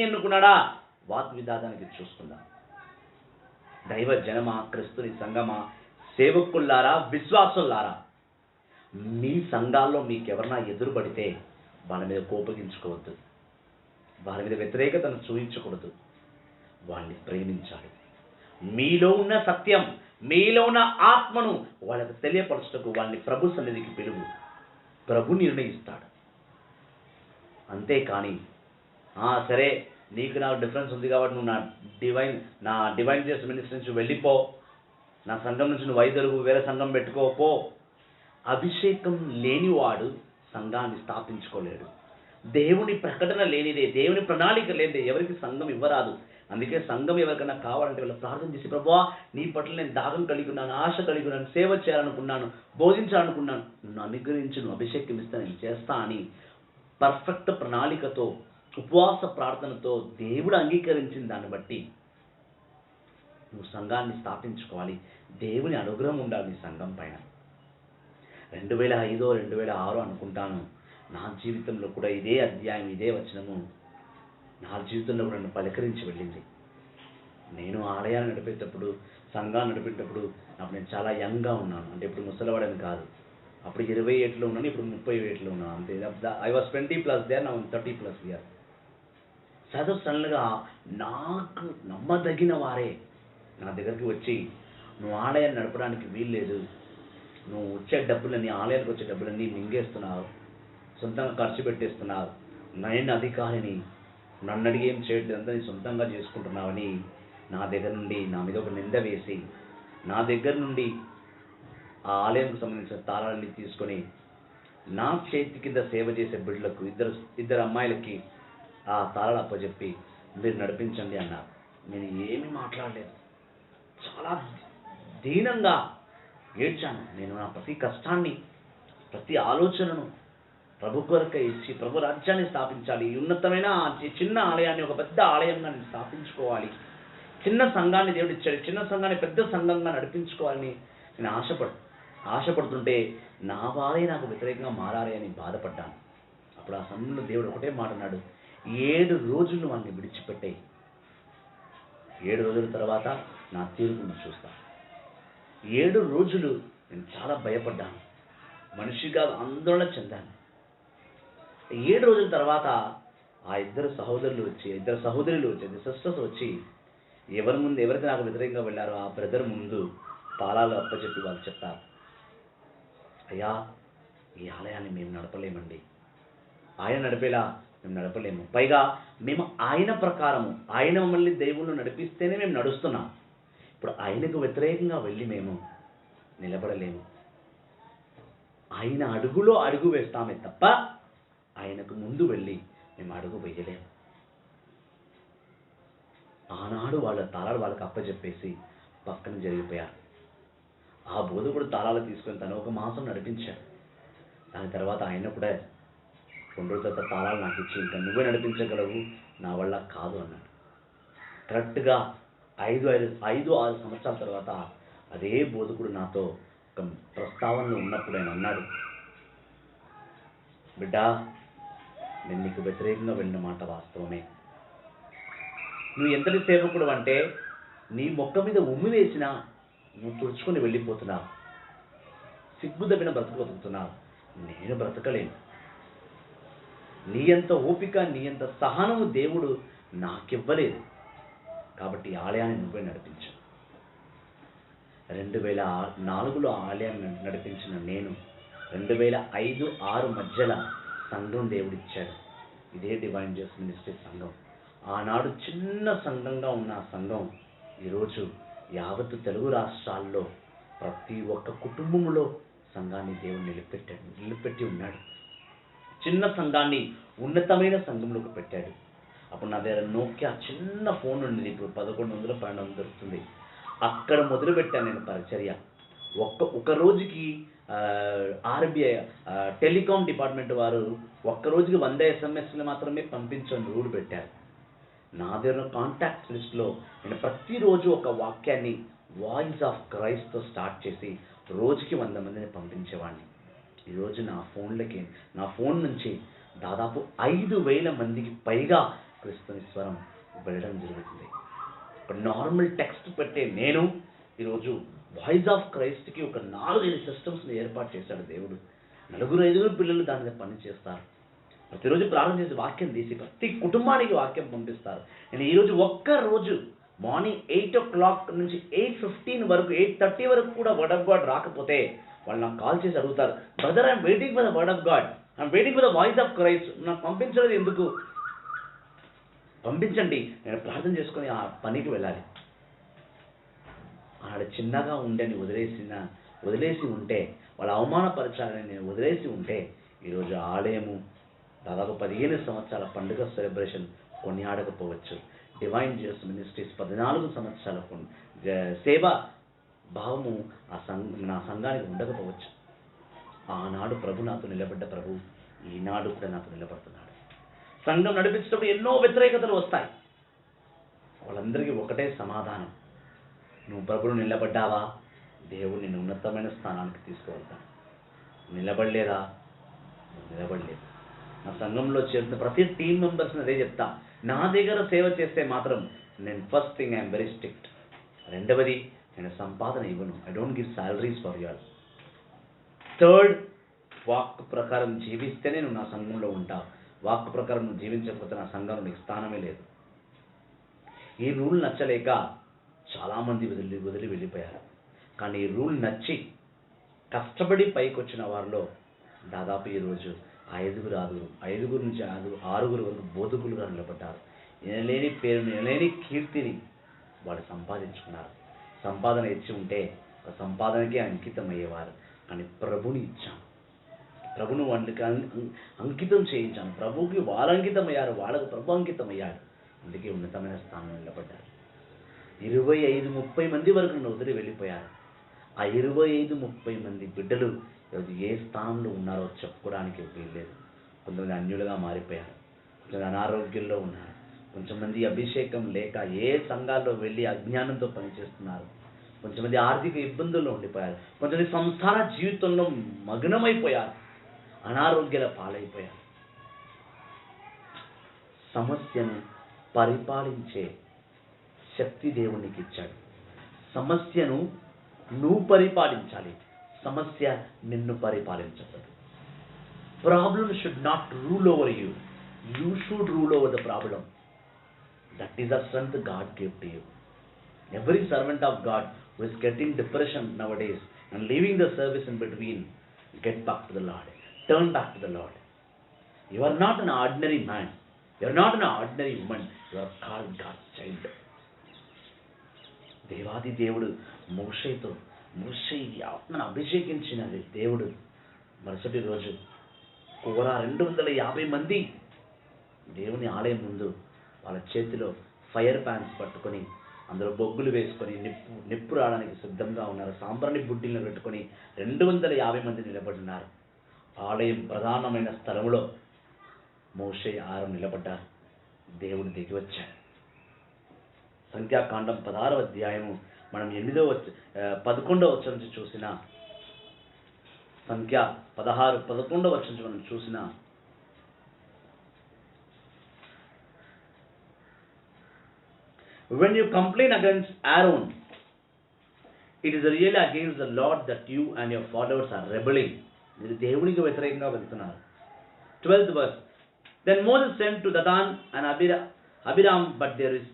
ఎన్నుకున్నాడా వాగ్విధానానికి చూసుకుందాం. దైవ జనమా, క్రిస్తుని సంగమా, సేవకుల్లారా, విశ్వాసుల్లారా, మీ సంఘాల్లో మీకెవరన్నా ఎదురుపడితే వాళ్ళ మీద కోపగించుకోవద్దు, వాళ్ళ మీద వ్యతిరేకతను చూపించకూడదు. వాళ్ళని ప్రేమించాలి. మీలో ఉన్న సత్యం, మీలో ఉన్న ఆత్మను వాళ్ళకు తెలియపరచుటకు వాళ్ళని ప్రభు సన్నిధికి పిలువు. ప్రభు నిర్ణయిస్తాడు. అంతేకాని సరే నీకు నాకు డిఫరెన్స్ ఉంది కాబట్టి నువ్వు నా డివైన్ చేసిన మినిస్ట్రీ నుంచి వెళ్ళిపో, నా సంఘం నుంచి నువ్వు వైదొలుగు, వేరే సంఘం పెట్టుకోపో. అభిషేకం లేనివాడు సంఘాన్ని స్థాపించుకోలేడు. దేవుని ప్రకటన లేనిదే, దేవుని ప్రణాళిక లేనిదే ఎవరికి సంఘం ఇవ్వరాదు. అందుకే సంఘం ఎవరికైనా కావాలంటే వీళ్ళు ప్రార్థన చేసి, ప్రభువా నీ పట్ల నేను దాగం కలిగి ఉన్నాను, ఆశ కలిగి ఉన్నాను, సేవ చేయాలనుకున్నాను, బోధించాలనుకున్నాను, నన్ను అనుగ్రహించి నువ్వు అభిషేకం ఇస్తా, నేను చేస్తా అని పర్ఫెక్ట్ ప్రణాళికతో ఉపవాస ప్రార్థనతో దేవుడు అంగీకరించిన దాన్ని బట్టి నువ్వు సంఘాన్ని స్థాపించుకోవాలి. దేవుని అనుగ్రహం ఉండాలి నీ సంఘం పైన. 2005 2006 అనుకుంటాను, నా జీవితంలో కూడా ఇదే అధ్యాయం, ఇదే వచనము నా జీవితంలో కూడా నన్ను పలకరించి వెళ్ళింది. నేను ఆలయాన్ని నడిపేటప్పుడు, సంఘాన్ని నడిపేటప్పుడు అప్పుడు నేను చాలా యంగ్గా ఉన్నాను. అంటే ఇప్పుడు ముసలివాడని కాదు, అప్పుడు 20 ఏళ్ళలో ఉన్నాను, ఇప్పుడు 30 ఏళ్ళలో ఉన్నాను. అంతే. I was 20+ there, now 30+ year. సడన్గా నాకు నమ్మదగిన వారే నా దగ్గరికి వచ్చి, నువ్వు ఆలయాన్ని నడపడానికి వీల్లేదు, నువ్వు వచ్చే డబ్బులన్నీ, ఆలయానికి వచ్చే డబ్బులన్నీ మింగేస్తున్నావు, సొంతంగా ఖర్చు పెట్టేస్తున్నావు, నేను అధికారిని, నన్ను అడిగి ఏం చేయట్లేదు, అంతా నీ సొంతంగా చేసుకుంటున్నావని నా దగ్గర నుండి నా మీద ఒక నింద వేసి, నా దగ్గర నుండి ఆ ఆలయంకు సంబంధించిన తాళాలని తీసుకొని నా చేతి కింద సేవ చేసే బిడ్డలకు, ఇద్దరు అమ్మాయిలకి ఆ తాళాలు అప్పచెప్పి మీరు నడిపించండి అన్నారు. నేను ఏమీ మాట్లాడలేదు. చాలా దీనంగా ఏడ్చాను. నేను నా ప్రతి కష్టాన్ని, ప్రతి ఆలోచనను ప్రభు కొరకై ఇచ్చి ప్రభు రాజ్యాన్ని స్థాపించాలి. ఈ ఉన్నతమైన చిన్న ఆలయాన్ని ఒక పెద్ద ఆలయంగా నేను స్థాపించుకోవాలి. చిన్న సంఘాన్ని దేవుడు ఇచ్చాడు, చిన్న సంఘాన్ని పెద్ద సంఘంగా నడిపించుకోవాలని నేను ఆశపడుతుంటే నా వారే నాకు వ్యతిరేకంగా మారాలి అని బాధపడ్డాను. అప్పుడు ఆ సమయంలో దేవుడు ఒకటే మాట అన్నాడు, 7 రోజులు వాళ్ళని విడిచిపెట్టాయి, 7 రోజుల తర్వాత నా తీర్పును చూస్తా. 7 రోజులు నేను చాలా భయపడ్డాను, మనిషిగా ఆందోళన చెందాను. 7 రోజుల తర్వాత ఆ ఇద్దరు సహోదరులు వచ్చి, ఇద్దరు సిస్టర్స్ వచ్చి ఎవరైతే నాకు వ్యతిరేకంగా వెళ్ళారో ఆ బ్రదర్ ముందు తాళాలు అప్పచెప్పి వాళ్ళు చెప్తారు, అయ్యా ఈ ఆలయాన్ని మేము నడపలేమండి, ఆయన నడిపేలా మేము నడపలేము. పైగా మేము ఆయన ప్రకారము, ఆయన మమ్మల్ని దేవుళ్ళు నడిపిస్తేనే మేము నడుస్తున్నాం. ఇప్పుడు ఆయనకు వ్యతిరేకంగా వెళ్ళి మేము నిలబడలేము. ఆయన అడుగులో అడుగు వేస్తామే తప్ప ఆయనకు ముందు వెళ్ళి మేము అడుగు వేయలేము. ఆనాడు వాళ్ళ తాళాలు వాళ్ళకి అప్పచెప్పేసి పక్కన జరిగిపోయారు. ఆ బోధకుడు తాళాలు తీసుకొని తను 1 మాసం నడిపించాడు. దాని తర్వాత ఆయన కూడా 2 రోజుల తర్వాత తాళాలు నాకు ఇచ్చి, ఇంకా నువ్వే నడిపించగలవు, నా వల్ల కాదు అన్నాడు. కరెక్ట్గా 5-6 సంవత్సరాల తర్వాత అదే బోధకుడు నాతో ఒక ప్రస్తావనలో ఉన్నప్పుడు ఆయన అన్నాడు, బిడ్డా నేను నీకు వ్యతిరేకంగా వెళ్ళిన మాట వాస్తవమే. నువ్వు ఎంతటి సేవకుడు అంటే నీ మొక్క మీద ఉమ్మి వేసినా నువ్వు తుడుచుకొని వెళ్ళిపోతున్నావు, సిగ్గుదగిన బతుకుతున్నావు. నేను బ్రతకలేను. నీ అంత ఓపిక, నీ అంత సహనము దేవుడు నాకివ్వలేదు. కాబట్టి ఆలయాన్ని నువ్వే నడిపించు. 2004లో ఆలయాన్ని నడిపించిన నేను 2005-6 మధ్యలో సంఘం దేవుడిచ్చాడు. ఇదే డివైన్ జస్ట్ మినిస్ట్రీ సంఘం. ఆనాడు చిన్న సంఘంగా ఉన్న ఆ సంఘం ఈరోజు యావత్తు తెలుగు రాష్ట్రాల్లో ప్రతి ఒక్క కుటుంబంలో సంఘాన్ని దేవుడు నిలబెట్టి ఉన్నాడు. చిన్న సంఘాన్ని ఉన్నతమైన సంఘంలోకి పెట్టాడు. అప్పుడు నా దగ్గర నోకియా చిన్న ఫోన్ ఉండేది, ఇప్పుడు 1100-1200 దొరుకుతుంది. అక్కడ మొదలుపెట్టాను నేను పరిచర్య. ఒక రోజుకి ఆర్బీఐ టెలికాం డిపార్ట్మెంట్ వారు ఒక్క రోజుకి 100 SMS మాత్రమే పంపించని రూల్ పెట్టారు. నా దగ్గర కాంటాక్ట్ లిస్ట్లో నేను ప్రతిరోజు ఒక వాక్యాన్ని వాయిస్ ఆఫ్ క్రైస్ట్తో స్టార్ట్ చేసి రోజుకి 100 మందిని పంపించేవాడిని. ఈరోజు నా ఫోన్ నుంచి దాదాపు 5,000 మందికి పైగా క్రిస్తుని స్వరం వెళ్ళడం జరుగుతుంది. ఒక నార్మల్ టెక్స్ట్ పెట్టే నేను ఈరోజు వాయిస్ ఆఫ్ క్రైస్ట్కి ఒక 4-5 సిస్టమ్స్ని ఏర్పాటు చేశాడు దేవుడు. 4-5 పిల్లలు దాని మీద పని చేస్తారు. ప్రతిరోజు ప్రార్థన చేసి వాక్యం తీసి ప్రతి కుటుంబానికి వాక్యం పంపిస్తారు. నేను ఈరోజు ఒక్కరోజు మార్నింగ్ 8 o'clock నుంచి 8:15 వరకు 8:30 వరకు కూడా వర్డ్ ఆఫ్ గాడ్ రాకపోతే వాళ్ళు నాకు కాల్ చేసి అడుగుతారు, brother I'm waiting for the word of God, I'm waiting for the voice of Christ, నాకు పంపించలేదు ఎందుకు? పంపించండి, నేను ప్రార్థన చేసుకొని ఆ పనికి వెళ్ళాలి. ఆడ చిన్నగా ఉండని వదిలేసి ఉంటే, వాళ్ళ అవమానపరచాలని నేను వదిలేసి ఉంటే ఈరోజు ఆలయము దాదాపు 15 సంవత్సరాల పండుగ సెలబ్రేషన్ కొనియాడకపోవచ్చు. డివైన్ జీసస్ మినిస్ట్రీస్ 14 సంవత్సరాల సేవ భావము నా సంఘానికి ఉండకపోవచ్చు. ఆనాడు ప్రభు నాతో నిలబడ్డ ప్రభు ఈనాడు కూడా నాతో నిలబడుతున్నాడు. సంఘం నడిపించేటప్పుడు ఎన్నో వ్యతిరేకతలు వస్తాయి. వాళ్ళందరికీ ఒకటే సమాధానం, నువ్వు ప్రభువును నిలబడ్డావా, దేవుడు నిన్ను ఉన్నతమైన స్థానానికి తీసుకువెళ్తాడు. నిలబడలేదా, నిలబడలేదు. నా సంఘంలో చేరిన ప్రతి టీం మెంబర్స్ని అదే చెప్తా, నా దగ్గర సేవ చేస్తే మాత్రం నేను first thing I'm very strict. రెండవది, నేను సంపాదన ఇవ్వను. I don't give salaries for your. Third, వాక్ ప్రకారం జీవిస్తేనే నువ్వు నా సంఘంలో ఉంటావు. వాక్ ప్రకారం నువ్వు జీవించకపోతే నా సంఘంలో నీకు స్థానమే లేదు. ఈ రూల్ నచ్చలేక చాలామంది వదిలి వెళ్ళిపోయారు. కానీ ఈ రూల్ నచ్చి కష్టపడి పైకి వచ్చిన వారిలో దాదాపు ఈరోజు 5 నుంచి 6 వరకు బోధకులుగా నిలబడ్డారు. ఎనలేని పేరుని, ఎనలేని కీర్తిని వాడు సంపాదించుకున్నారు. సంపాదన ఇచ్చి ఉంటే ఆ సంపాదనకే అంకితం అయ్యేవారు. కానీ ప్రభుని ఇచ్చాను, ప్రభును వాళ్ళకి అంకితం చేయించాను. ప్రభుకి వాళ్ళు అంకితం అయ్యారు, వాళ్ళకు ప్రభు అంకితం అయ్యాడు. అందుకే ఉన్నతమైన స్థానంలో నిలబడ్డారు. 25-30 మంది వరకు నన్ను వదిలి వెళ్ళిపోయారు. ఆ 25-30 మంది బిడ్డలు ఈరోజు ఏ స్థానంలో ఉన్నారో చెప్పుకోవడానికి వీల్లేదు. కొంతమంది అన్యులుగా మారిపోయారు, కొంతమంది అనారోగ్యంలో ఉన్నారు, కొంతమంది అభిషేకం లేక ఏ సంఘాల్లో వెళ్ళి అజ్ఞానంతో పనిచేస్తున్నారు, కొంతమంది ఆర్థిక ఇబ్బందుల్లో ఉండిపోయారు, కొంతమంది సంసార జీవితంలో మగ్నమైపోయారు, అనారోగ్యాల పాలైపోయారు. సమస్యను పరిపాలించే శక్తి దేవునికి ఇచ్చాడు. సమస్యను నువ్వు పరిపాలించాలి, సమస్య నిన్ను పరిపాలించదు. Problem should not rule over you. You should rule over the problem. That is the strength God gave to you. Every servant of God who is getting depression nowadays and leaving the service in between, get back to the Lord. Turn back to the Lord. You are not an ordinary man. You are not an ordinary woman. You are called God's child. దేవాది దేవుడు మోషేతో మోషే ఆత్మను అభిషేకించిన దేవుడు మరుసటి రోజు కోర 250 మంది దేవుని ఆలయం ముందు వాళ్ళ చేతిలో ఫైర్ ప్యాన్స్ పట్టుకొని అందులో బొగ్గులు వేసుకొని నిప్పు రావడానికి సిద్ధంగా ఉన్నారు. సాంబ్రాణి బుడ్డిలను పెట్టుకొని 250 మంది నిలబడినారు. ఆలయం ప్రధానమైన స్థలంలో మోషే ఆరోను నిలబడ్డారు. దేవుడు దిగి వచ్చాడు. సంఖ్యాకాండం 16వ అధ్యాయము మనం 11వ వచనం నుంచి చూసిన సంఖ్య 11వ వచనం నుంచి మనం చూసిన when you complain against Aaron, it is really against the Lord that you and your followers are rebelling. మీరు దేవునికి వ్యతిరేకంగా వెళ్తున్నారు. 12th verse. Then Moses sent to Dathan and Abiram, but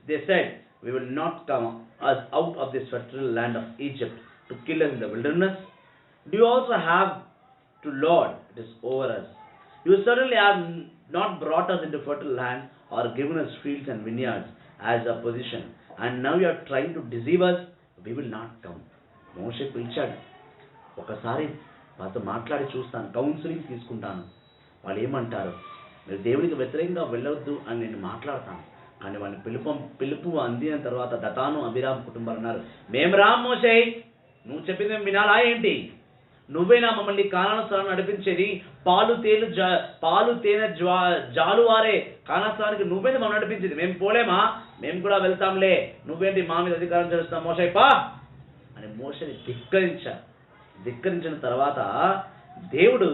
they said, we will not come us out of this fertile land of Egypt to kill us in the wilderness. Do you also have to Lord, it is over us. You certainly have not brought us into fertile land or given us fields and vineyards as a position, and now you are trying to deceive us. We will not come. మోషే పిలిచాడు. ఒకసారి వాళ్ళతో మాట్లాడి చూస్తాను, counselling తీసుకుంటాను. వాళ్ళు ఏమంటారు, మీరు దేవునికి వ్యతిరేకంగా వెళ్ళవద్దు అని నేను మాట్లాడతాను. కానీ వాళ్ళని పిలుపు అందిన తర్వాత దతాను అబిరాం కుటుంబాలు అన్నారు, మేము రామ్ మోషే, నువ్వు చెప్పింది మేము వినాలా ఏంటి? నువ్వేనా మమ్మల్ని కానాను స్థలాన్ని నడిపించేది? పాలు తేనె జాలువారే కానాను స్థలానికి నువ్వేంటి మమ్మల్ని నడిపించేది? మేము పోలేమా? మేము కూడా వెళ్తాంలే, నువ్వేంటి మా మీద అధికారం చేస్తాం మోషే పా అని మోషేని ధిక్కరించిన తర్వాత దేవుడు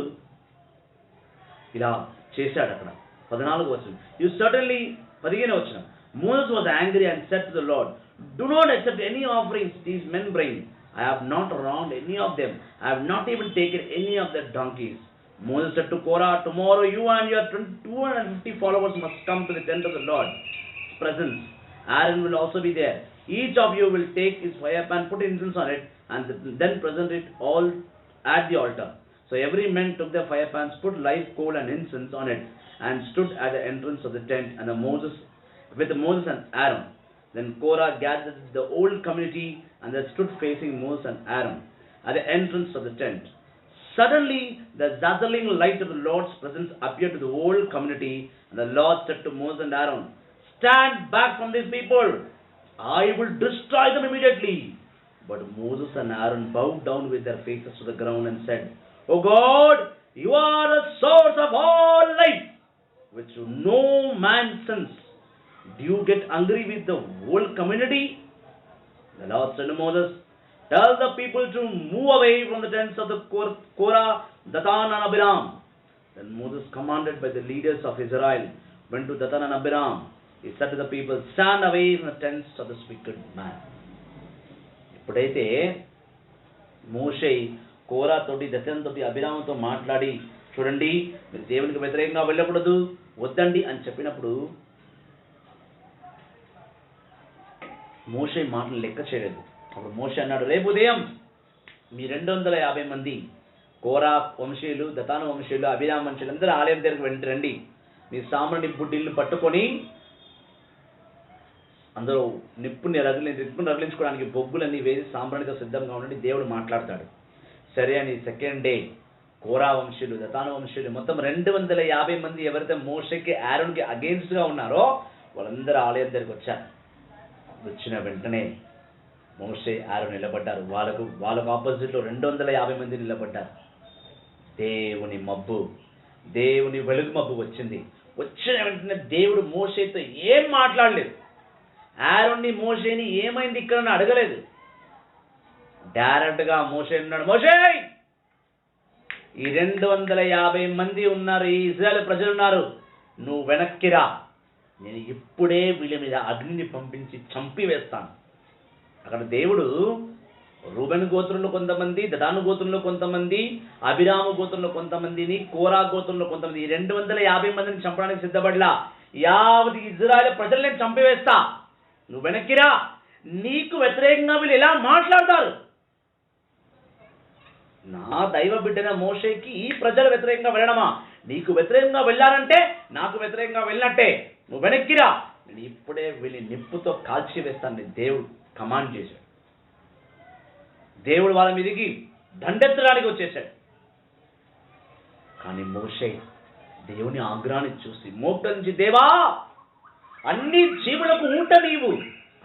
ఇలా చేశాడు. అక్కడ 14వ వచనం, యు సర్టన్లీ 15వ వచనం, Moses was angry and said to the Lord, do not accept any offerings these men bring. I have not wronged any of them. I have not even taken any of their donkeys. Moses said to Korah, tomorrow you and your 250 followers must come to the tent of the Lord's presence. Aaron will also be there. Each of you will take his fire pan, put incense on it, and then present it all at the altar. So every man took their fire pans, put live coal and incense on it, and stood at the entrance of the tent with Moses and Aaron. Then Korah gathered the whole community, and they stood facing Moses and Aaron at the entrance of the tent. Suddenly the dazzling light of the Lord's presence appeared to the whole community, and the Lord said to Moses and Aaron, stand back from these people, I will destroy them immediately. But Moses and Aaron bowed down with their faces to the ground and said, O God, you are the source of all life, which no man sins. Do you get angry with the whole community? The Lord said to Moses, tell the people to move away from the tents of the Korah, Dathan and Abiram. Then Moses, commanded by the leaders of Israel, went to Dathan and Abiram. He said to the people, stand away from the tents of this wicked man. ఎప్పుడైతే మోషే కోరా తోటి దతన్ తోటి అబిరాముతో మాట్లాడి, చూడండి మీరు దేవునికి వ్యతిరేకంగా వెళ్ళకూడదు, వద్దండి అని చెప్పినప్పుడు మోషే మాటలు లెక్క చేయలేదు. అప్పుడు మోషే అన్నాడు, రేపు ఉదయం మీ 250 మంది కోరా వంశీయులు, దతాను వంశీయులు, అబిరామ్ వంశీయులు అందరూ ఆలయం దగ్గరికి రండి. మీ సామాన్య బుడ్డిల్ని పట్టుకొని అందరూ నిప్పుని రగిలించుకోవడానికి బొగ్గులన్నీ వేసి సాంబ్రాణితో సిద్ధంగా ఉండండి, దేవుడు మాట్లాడతాడు. సరే అని సెకండ్ డే కోరా వంశీయులు, దతాను వంశీయులు మొత్తం 250 మంది ఎవరైతే మోషేకి ఆరోన్కి అగెయిన్స్ట్గా ఉన్నారో వాళ్ళందరూ ఆలయం దగ్గరికి వచ్చారు. వచ్చిన వెంటనే మోషే ఆరోన్ నిలబడ్డారు. వాళ్ళకు ఆపోజిట్లో 250 మంది నిలబడ్డారు. దేవుని వెలుగు మబ్బు వచ్చింది. వచ్చిన వెంటనే దేవుడు మోషేతో ఏం మాట్లాడలేదు. ఆరోన్ని మోషేని ఏమైంది ఇక్కడ అని అడగలేదు. డైరెక్ట్గా మోషే ఉన్నాడు, మోషే ఈ 250 మంది ఉన్నారు, ఈ ఇశ్రాయేలు ప్రజలు ఉన్నారు, నువ్వు వెనక్కిరా, నేను ఇప్పుడే వీళ్ళ మీద అగ్నిని పంపించి చంపివేస్తాను. అక్కడ దేవుడు రూబెను గోత్రంలో కొంతమంది, దదాను గోత్రంలో కొంతమంది, అభిరాము గోత్రంలో కొంతమందిని, కోరా గోత్రంలో కొంతమంది, ఈ 250 మందిని చంపడానికి సిద్ధపడలా. యావతి ఇజ్రాయేలు ప్రజల్ని చంపివేస్తా, నువ్వు వెనక్కిరా. నీకు వ్యతిరేకంగా వీళ్ళు ఎలా మాట్లాడతారు? నా దైవ బిడ్డన మోషేకి ఈ ప్రజల వ్యతిరేకంగా వెళ్ళడమా? నీకు వ్యతిరేకంగా వెళ్ళారంటే నాకు వ్యతిరేకంగా వెళ్ళినట్టే, నువ్వు వెనక్కిరా, నేను ఇప్పుడే వీళ్ళని నిప్పుతో కాల్చి వేస్తానని దేవుడు కమాండ్ చేశాడు. దేవుడు వాళ్ళ మీదకి దండెత్తడానికి వచ్చేసాడు. కానీ మోషే దేవుని ఆగ్రహాన్ని చూసి మోట నుంచి, దేవా అన్ని జీవులకు ఊట నీవు,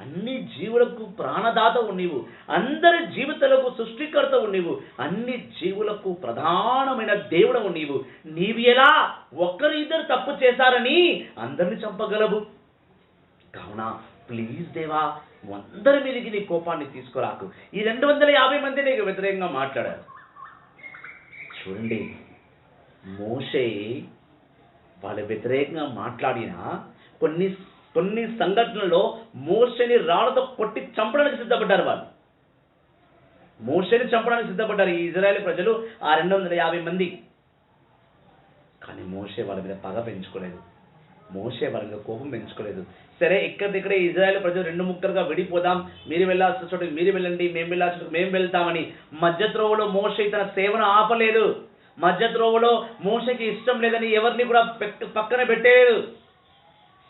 అన్ని జీవులకు ప్రాణదాతవు నీవు, అందరి జీవితాలకు సృష్టికర్తవు నీవు, అన్ని జీవులకు ప్రధానమైన దేవుడవు నీవు, నీవు ఎలా ఒక్కరు ఇద్దరు తప్పు చేశారని అందరిని చంపగలవు? కావున ప్లీజ్ దేవా, నువ్వు అందరి మీదకి నీ కోపాన్ని తీసుకురాకు. ఈ 250 మంది నీకు వ్యతిరేకంగా మాట్లాడారు. చూడండి, మోషే వాళ్ళ వ్యతిరేకంగా మాట్లాడిన కొన్ని సంఘటనల్లో మోషేని రాళ్లతో కొట్టి చంపడానికి సిద్ధపడ్డారు. వాళ్ళు మోషేని చంపడానికి సిద్ధపడ్డారు ఈ ఇజ్రాయేల్ ప్రజలు, ఆ 250 మంది. కానీ మోషే వాళ్ళ మీద పగ పెంచుకోలేదు, మోషే వాళ్ళ మీద కోపం పెంచుకోలేదు. సరే, ఇక్కడిక్కడే ఇజ్రాయేల్ ప్రజలు 2 ముక్కలుగా విడిపోదాం, మీరు వెళ్ళాల్సిన చోటుకి మీరు వెళ్ళండి, మేము వెళ్ళాల్సిన చోటుకి మేము వెళ్తామని మధ్య త్రోవలో మోషే తన సేవను ఆపలేదు. మధ్య త్రోవలో మోషేకి ఇష్టం లేదని ఎవరిని కూడా పక్కన పెట్టలేదు.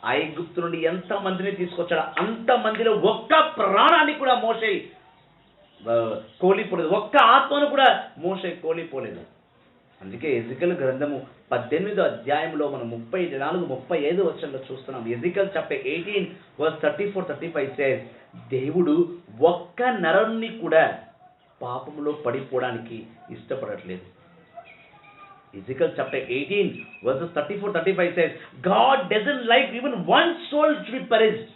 ఐగుప్తు నుండి ఎంత మందిని తీసుకొచ్చాడు, అంత మందిలో ఒక్క ప్రాణాన్ని కూడా మోషే కోల్పోలేదు, ఒక్క ఆత్మను కూడా మోషే కోల్పోలేదు. అందుకే ఎజికల్ గ్రంథము 18వ అధ్యాయంలో మనం 34-35 వచనంలో చూస్తున్నాం. ఎజికల్ చాప్టర్ 18 verse 34-35 says, దేవుడు ఒక్క నరుణ్ణి కూడా పాపములో పడిపోవడానికి ఇష్టపడట్లేదు. Ezekiel chapter 18 verses 34-35 says, God doesn't like even one soul to be perished.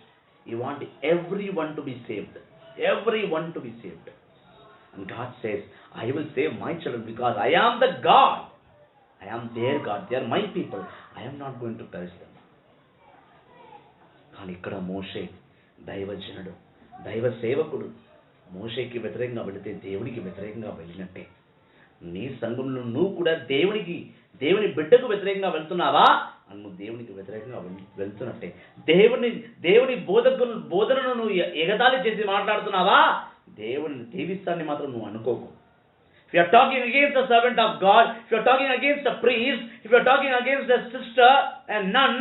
He wants everyone to be saved. Everyone to be saved. And God says, I will save my children because I am the God. I am their God. They are my people. I am not going to perish them. కానీ ఇక్కడ మోషే దైవజనుడు, దైవ సేవకుడు. మోషేకి వ్యతిరేకంగా వెళితే దేవునికి వ్యతిరేకంగా వెళ్ళినట్టే. నీ సంఘంలో నువ్వు కూడా దేవుని బిడ్డకు వ్యతిరేకంగా వెళ్తున్నావా? నువ్వు దేవునికి వ్యతిరేకంగా వెళ్తున్నట్టే. దేవుని బోధనను నువ్వు ఎగతాళి చేసి మాట్లాడుతున్నావా? దేవుని దీవిస్తాన్ని మాత్రం నువ్వు అనుకోకు. If you are talking against the servant of God, if you are talking against a priest, if you are talking against a sister and nun,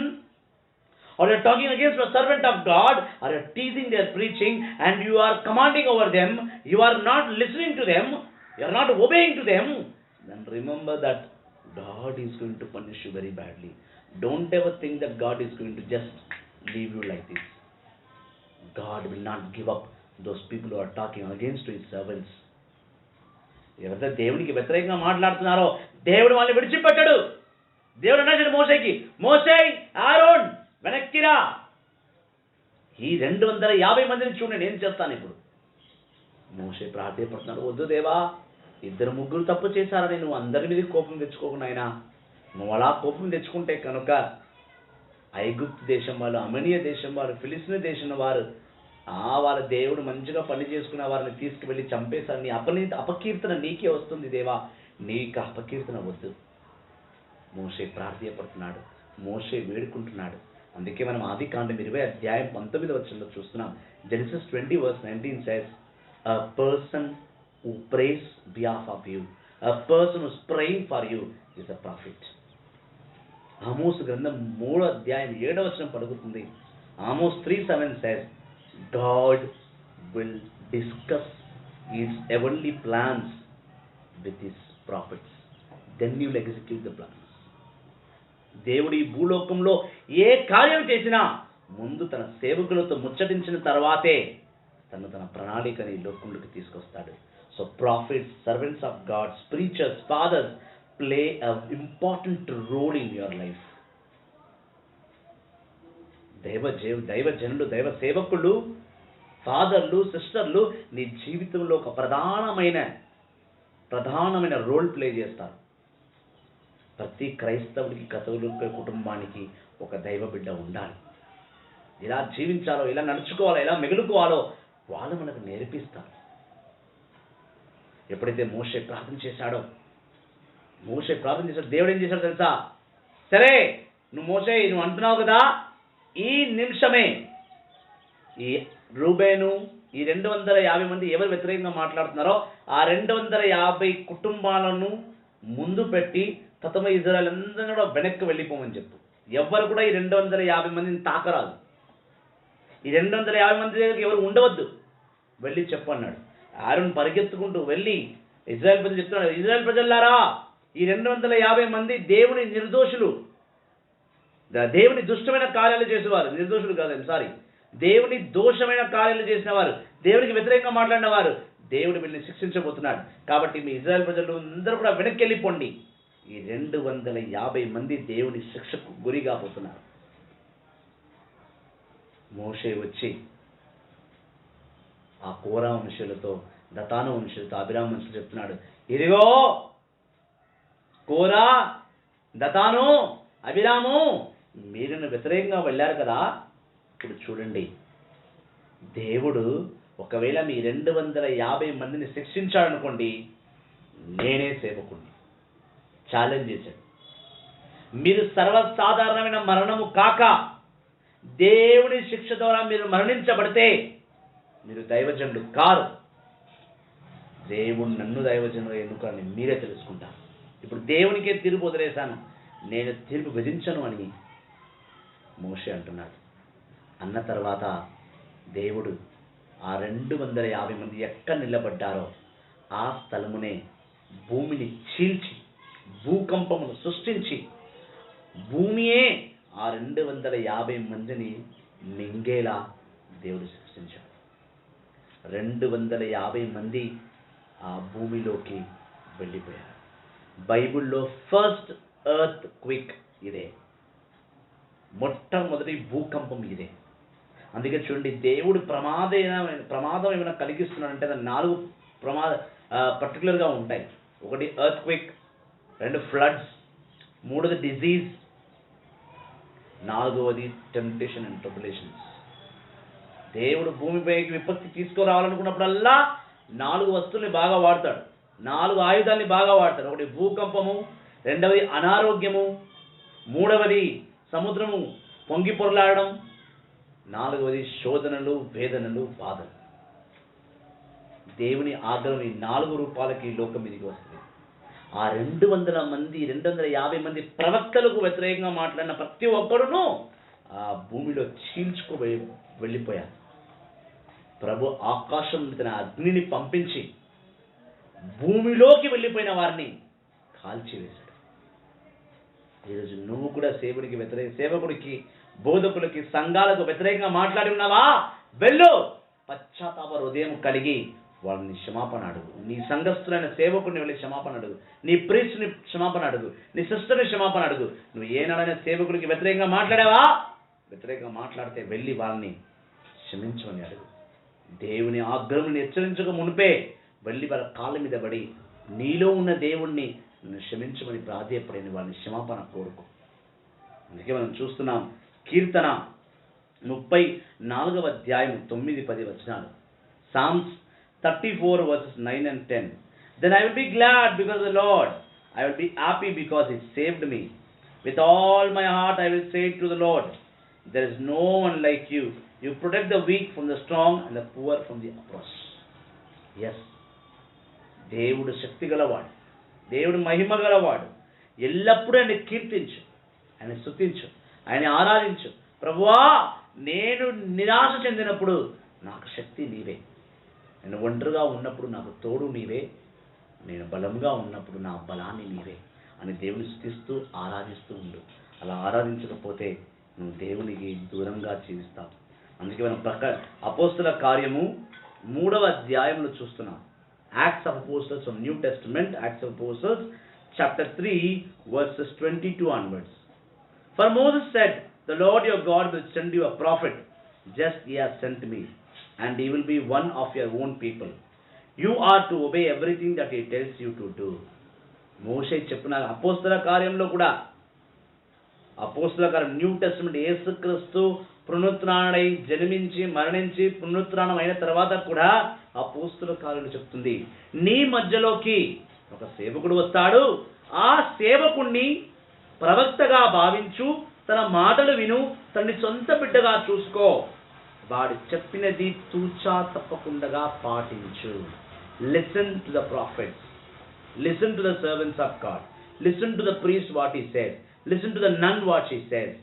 or you are talking against a servant of God, or you are teasing their preaching and you are commanding over them, you are not listening to them, you are not obeying to them, then remember that God is going to punish you very badly. Don't ever think that God is going to just leave you like this. God will not give up those people who are talking against his servants. ఎవరైతే దేవునికి వ్యతిరేకంగా మాట్లాడుతున్నారో దేవుడు వాళ్ళని విడిచిపెట్టాడు. దేవుడు అన్నాడు మోషేకి, మోషే, ఆరోన్ వెనక్కిరా, ఈ 250 మందిని చూడు, నేను ఏం చేస్తాను ఇప్పుడు. మోషే ప్రార్థిస్తున్నాడు, వద్దు దేవా, 2-3 తప్పు చేశారని నువ్వు అందరి మీద కోపం తెచ్చుకోకుండా అయినా, నువ్వు అలా కోపం తెచ్చుకుంటే కనుక ఐగుప్తు దేశం వాళ్ళు, అమనీయ దేశం వారు, ఫిలిస్తీన్ దేశం వారు, వాళ్ళ దేవుడు మంచిగా పని చేసుకున్న వారిని తీసుకువెళ్ళి చంపేశారు. నీ అపకీర్తన నీకే వస్తుంది దేవా, నీకు అపకీర్తన వద్దు. మోషే ప్రార్థిస్తున్నాడు, మోషే వేడుకుంటున్నాడు. అందుకే మనం ఆదికాండం 20 అధ్యాయం 19వ వచనంలో చూస్తున్నాం. Genesis 20 verse 19 says, a person who prays behalf of you, a person who is praying for you is a prophet. Amos గ్రంథం 3వ అధ్యాయం 7వ వచనం పలుకుతుంది. Amos 3:7 says, God will discuss his heavenly plans with his prophets, then you will execute the plans. దేవుడు ఈ భూలోకంలో ఏ కార్యం చేసినా ముందు తన సేవకులతో ముచ్చటించిన తర్వాతే తన ప్రణాళికని లోకంలోకి తీసుకొస్తాడు. So prophets, servants of God, preachers, fathers play a important role in your life. దైవజనులు, దైవ సేవకులు, ఫాదర్లు, సిస్టర్లు నీ జీవితంలో ఒక ప్రధానమైన రోల్ ప్లే చేస్తారు. ప్రతి క్రైస్తవుడికి, కథోలిక కుటుంబానికి ఒక దైవ బిడ్డ ఉండాలి. ఎలా జీవించాలో, ఎలా నడుచుకోవాలో, ఎలా మెగులుకోవాలో వాళ్ళు మనకు నేర్పిస్తారు. ఎప్పుడైతే మోషే ప్రార్థన చేశాడో, దేవుడు ఏం చేశాడో తెలుసా? సరే నువ్వు అంటున్నావు కదా, ఈ నిమిషమే ఈ రూబేను, ఈ 250 మంది ఎవరు వ్యతిరేకంగా మాట్లాడుతున్నారో ఆ 250 కుటుంబాలను ముందు పెట్టి ప్రథమ ఇజ్రాయెల్ అందరూ కూడా వెనక్కి వెళ్ళిపోమని చెప్పు. ఎవ్వరు కూడా ఈ 250 మందిని తాకరాదు. ఈ 250 మంది దగ్గరికి ఎవరు ఉండవద్దు, వెళ్ళి చెప్పన్నాడు. ఆరోన్ పరిగెత్తుకుంటూ వెళ్ళి ఇజ్రాయెల్ ప్రజలు చెప్తున్నాడు, ఇజ్రాయెల్ ప్రజలారా, ఈ 250 మంది దేవుని నిర్దోషులు, దేవుని దుష్టమైన కార్యాలు చేసేవారు. నిర్దోషులు కాదండి, సారీ, దేవుని దోషమైన కార్యాలు చేసిన వారు, దేవునికి వ్యతిరేకంగా మాట్లాడిన వారు. దేవుడు వీళ్ళని శిక్షించబోతున్నాడు. కాబట్టి మీ ఇజ్రాయెల్ ప్రజలు అందరూ కూడా వెనక్కి వెళ్ళిపోండి. ఈ 250 మంది దేవుని శిక్షకు గురి కాబోతున్నారు. మోషే వచ్చి ఆ కోరా వంశీయులతో, దతాను వంశీయులతో, అభిరామ వంశీయులు చెప్తున్నాడు, ఇదిగో కోరా, దతాను, అభిరాము, మీరు వ్యతిరేకంగా వెళ్ళారు కదా, ఇప్పుడు చూడండి, దేవుడు ఒకవేళ మీ 250 మందిని శిక్షించాడనుకోండి, నేనే సేవకుడిని. ఛాలెంజ్ చేశాడు. మీరు సర్వసాధారణమైన మరణము కాక దేవుని శిక్ష ద్వారా మీరు మరణించబడితే మీరు దైవజనుడు కారు. దేవుడు నన్ను దైవజనుడు ఎన్నుకోవాలని మీరే తెలుసుకుంటారు. ఇప్పుడు దేవునికే తీర్పు వదిలేశాను, నేను తీర్పు విధించను అని మోషే అంటున్నాడు. అన్న తర్వాత దేవుడు ఆ 250 మంది ఎక్కడ నిలబడ్డారో ఆ స్థలమునే భూమిని చీల్చి, భూకంపమును సృష్టించి, భూమియే ఆ 250 మందిని మింగేలా దేవుడు సృష్టించాడు. 250 మంది ఆ భూమిలోకి వెళ్ళిపోయారు. బైబిల్లో ఫస్ట్ ఎర్త్ క్విక్ ఇదే, మొట్టమొదటి భూకంపం ఇదే. అందుకే చూడండి, దేవుడు ప్రమాదం ఏమైనా కలిగిస్తున్నాడంటే అది 4 పర్టికులర్గా ఉంటాయి. 1 earthquake, 2 floods, 3 disease, 4 temptation and tribulations. దేవుడు భూమిపైకి విపత్తి తీసుకురావాలనుకున్నప్పుడల్లా 4 వస్తువుల్ని బాగా వాడతాడు, 4 ఆయుధాలని బాగా వాడతాడు. 1 భూకంపము, 2 అనారోగ్యము, 3 సముద్రము పొంగి పొరలాడడం, 4 శోధనలు, వేదనలు, బాధలు. దేవుని ఆగ్రహం ఈ 4 రూపాలకి లోకం మీదకి వస్తుంది. ఆ 250 మంది ప్రవక్తలకు వ్యతిరేకంగా మాట్లాడిన ప్రతి ఒక్కరును ఆ భూమిలో చీల్చుకుపోయి వెళ్ళిపోయారు. ప్రభు ఆకాశం నుండి తన అగ్నిని పంపించి భూమిలోకి వెళ్ళిపోయిన వారిని కాల్చివేశాడు. ఈరోజు నువ్వు కూడా సేవకుడికి, బోధకులకి, సంఘాలకు వ్యతిరేకంగా మాట్లాడి ఉన్నావా? వెళ్ళు, పశ్చాత్తాప హృదయం కలిగి వాళ్ళని క్షమాపణ అడుగు. నీ సంఘస్థులైన సేవకుడిని వెళ్ళి క్షమాపణ అడుగు, నీ ప్రీస్ట్ని క్షమాపణ అడుగు, నీ సిస్టర్ని క్షమాపణ అడుగు. నువ్వు ఏనాడైనా సేవకుడికి వ్యతిరేకంగా మాట్లాడావా? వ్యతిరేకంగా మాట్లాడితే వెళ్ళి వాళ్ళని క్షమించమని అడుగు. దేవుని ఆగ్రహాన్ని హెచ్చరించక మునిపే వెళ్ళి వాళ్ళ కాళ్ళ మీద పడి నీలో ఉన్న దేవుణ్ణి నన్ను క్షమించమని ప్రాధేయపడిన వాళ్ళని క్షమాపణ కోరుకో. అందుకే మనం చూస్తున్నాం, కీర్తన 34వ అధ్యాయం 9-10 వచనాలు. Psalms 34 verses 9 and 10. Then I will be glad because of the Lord. I will be happy because He saved me. With all my heart I will say to the Lord, there is no one like you. You protect the weak from the strong and the poor from the oppressed. Yes. దేవుడు శక్తి గలవాడు, దేవుడు మహిమ గలవాడు. ఎల్లప్పుడూ ఆయన కీర్తించు, ఆయన స్తుతించు, ఆయన ఆరాధించు. ప్రభువా, నేను నిరాశ చెందినప్పుడు నాకు శక్తి నీవే, నేను ఒంటరిగా ఉన్నప్పుడు నాకు తోడు నీవే, నేను బలంగా ఉన్నప్పుడు నా బలాన్ని నీవే అని దేవుని స్తుతిస్తూ ఆరాధిస్తూ ఉండు. అలా ఆరాధించకపోతే నువ్వు దేవునికి దూరంగా జీవిస్తావు. అందుకే మనం అపోస్తుల కార్యము 3వ అధ్యాయంలో చూస్తున్నాం. Acts of apostles from new testament, acts of apostles chapter 3 verses 22 onwards. For Moses said, the Lord your God will send you a prophet, just he has sent me, and he will be one of your own people. You are to obey everything that he tells you to do. మోషే చెప్పిన అపోస్తల కార్యంలో కూడా, అపోస్తల కార్యం new testament, యేసుక్రీస్తు పునరుత్థానుడై జన్మించి మరణించి పునరుత్థానం అయిన తర్వాత కూడా అపోస్తల కార్యం చెప్తుంది, నీ మధ్యలోకి ఒక సేవకుడు వస్తాడు, ఆ సేవకుణ్ణి ప్రవక్తగా భావించు, తన మాటలు విను, తనని సొంత బిడ్డగా చూసుకో, వాడు చెప్పినది తూచా తప్పకుండా పాటించు. Listen to the prophets, listen to the servants of God, listen to the priest what he says, listen to the nun what she says.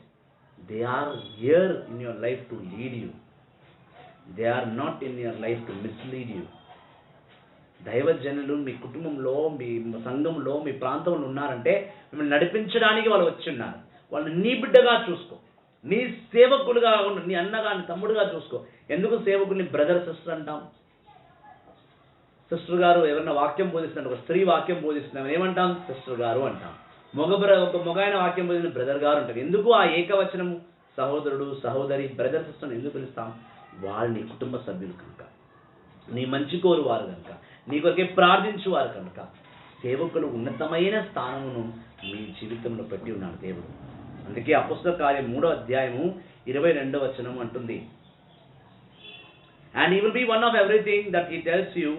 They are here in your life to lead you, they are not in your life to mislead you. దైవజనులు మీ కుటుంబంలో, మీ సంఘంలో, మీ ప్రాంతంలో ఉన్నారంటే మిమ్మల్ని నడిపించడానికి వాళ్ళు వచ్చి ఉన్నారు. వాళ్ళని నీ బిడ్డగా చూసుకో, నీ సేవకులుగా, నీ అన్నగా, నీ తమ్ముడుగా చూసుకో. ఎందుకు సేవకుల్ని బ్రదర్ సిస్టర్ అంటాం? సిస్టర్ గారు ఎవరైనా వాక్యం బోధిస్తున్నారు, ఒక స్త్రీ వాక్యం బోధిస్తున్నాం, ఏమంటాం? సిస్టర్ గారు అంటాం. ఒక మొగాయన వాక్యం బోధిస్తున్న బ్రదర్ గారు అంటారు. ఎందుకు ఆ ఏకవచనము? సహోదరుడు, సహోదరి, బ్రదర్ సిస్టర్ ఎందుకు పిలుస్తాం? వాళ్ళు నీ కుటుంబ సభ్యులు కనుక, నీ మంచి కోరు వారు కనుక, నీ కొరకే ప్రార్థించువారు కనుక. సేవకులు ఉన్నతమైన స్థానమును మీ జీవితంలో పెట్టి ఉన్నాడు దేవుడు. అందుకే అపోస్తల కార్యం 3వ అధ్యాయము 22వ వచనం అంటుంది, and he will be one of everything that he tells you.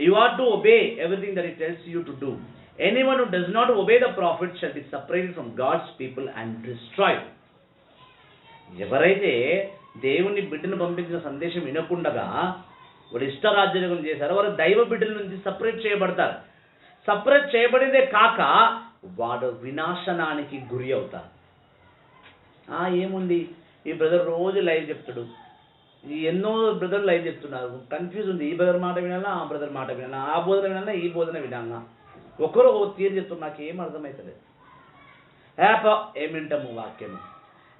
You are to obey everything that he tells you to do. Anyone who does not obey the prophet shall be separated from God's people and destroyed. ఎవరైతే దేవుని బిడ్డను పంపించిన సందేశం వినకుండగా వాడు ఇష్టరాజ్యం చేశారు, వారు దైవ బిడ్డల నుంచి సపరేట్ చేయబడతారు. సపరేట్ చేయబడిందే కాక వాడు వినాశనానికి గురి అవుతారు. ఏముంది, ఈ బ్రదర్ రోజు లైవ్ చెప్తాడు, ఎన్నో బ్రదర్ లైవ్ చెప్తున్నారు, కన్ఫ్యూజ్ ఉంది, ఈ బ్రదర్ మాట వినాలా, ఆ బ్రదర్ మాట వినాలా, ఆ బోధన వినాలా, ఈ బోధన వినాలా, ఒకరు ఒక తీరు చెప్తున్నారు, నాకు ఏం అర్థమవుతలేదు. యాప్ ఏం వింటాము వాక్యము,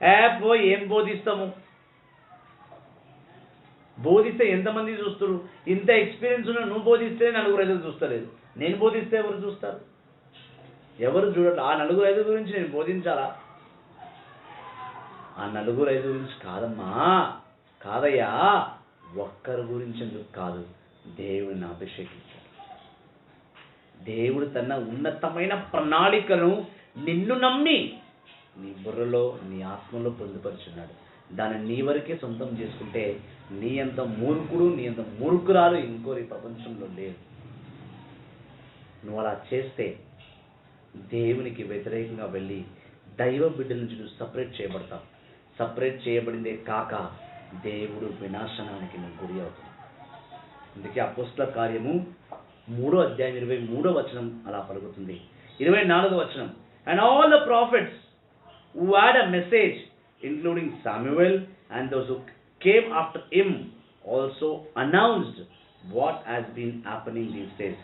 యాప్ ఏం బోధిస్తాము, బోధిస్తే ఎంతమంది చూస్తారు? ఇంత ఎక్స్పీరియన్స్ ఉన్న నువ్వు బోధిస్తే 4-5 చూస్తలేదు, నేను బోధిస్తే ఎవరు చూస్తారు? ఎవరు చూడట్లేదు. ఆ 4-5 గురించి నేను బోధించాలా? ఆ 4-5 గురించి కాదమ్మా, కాదయ్యా, ఒక్కరి గురించి ఎందుకు కాదు, దేవుడిని అభిషేకించాడు. దేవుడు తన ఉన్నతమైన ప్రణాళికను నిన్ను నమ్మి నీ బుర్రలో, నీ ఆత్మలో పొందుపరుచున్నాడు. దాన్ని నీ వరకే సొంతం చేసుకుంటే నీ అంత మూర్ఖుడు, నీ అంత మూర్ఖురాలు ఇంకోరి ప్రపంచంలో లేదు. నువ్వు అలా చేస్తే దేవునికి వ్యతిరేకంగా వెళ్ళి దైవ బిడ్డల నుంచి నువ్వు సపరేట్ చేయబడతావు. సపరేట్ చేయబడిందే కాక దేవుడు వినాశనానికి నువ్వు గురి అవుతావు. అందుకే అపోస్తల కార్యము 3వ అధ్యాయం 23వ వచనం అలా పలుకుతుంది. 24వ వచనం, and all the prophets who had a message, including Samuel and those who came after him, also announced what has been happening these days.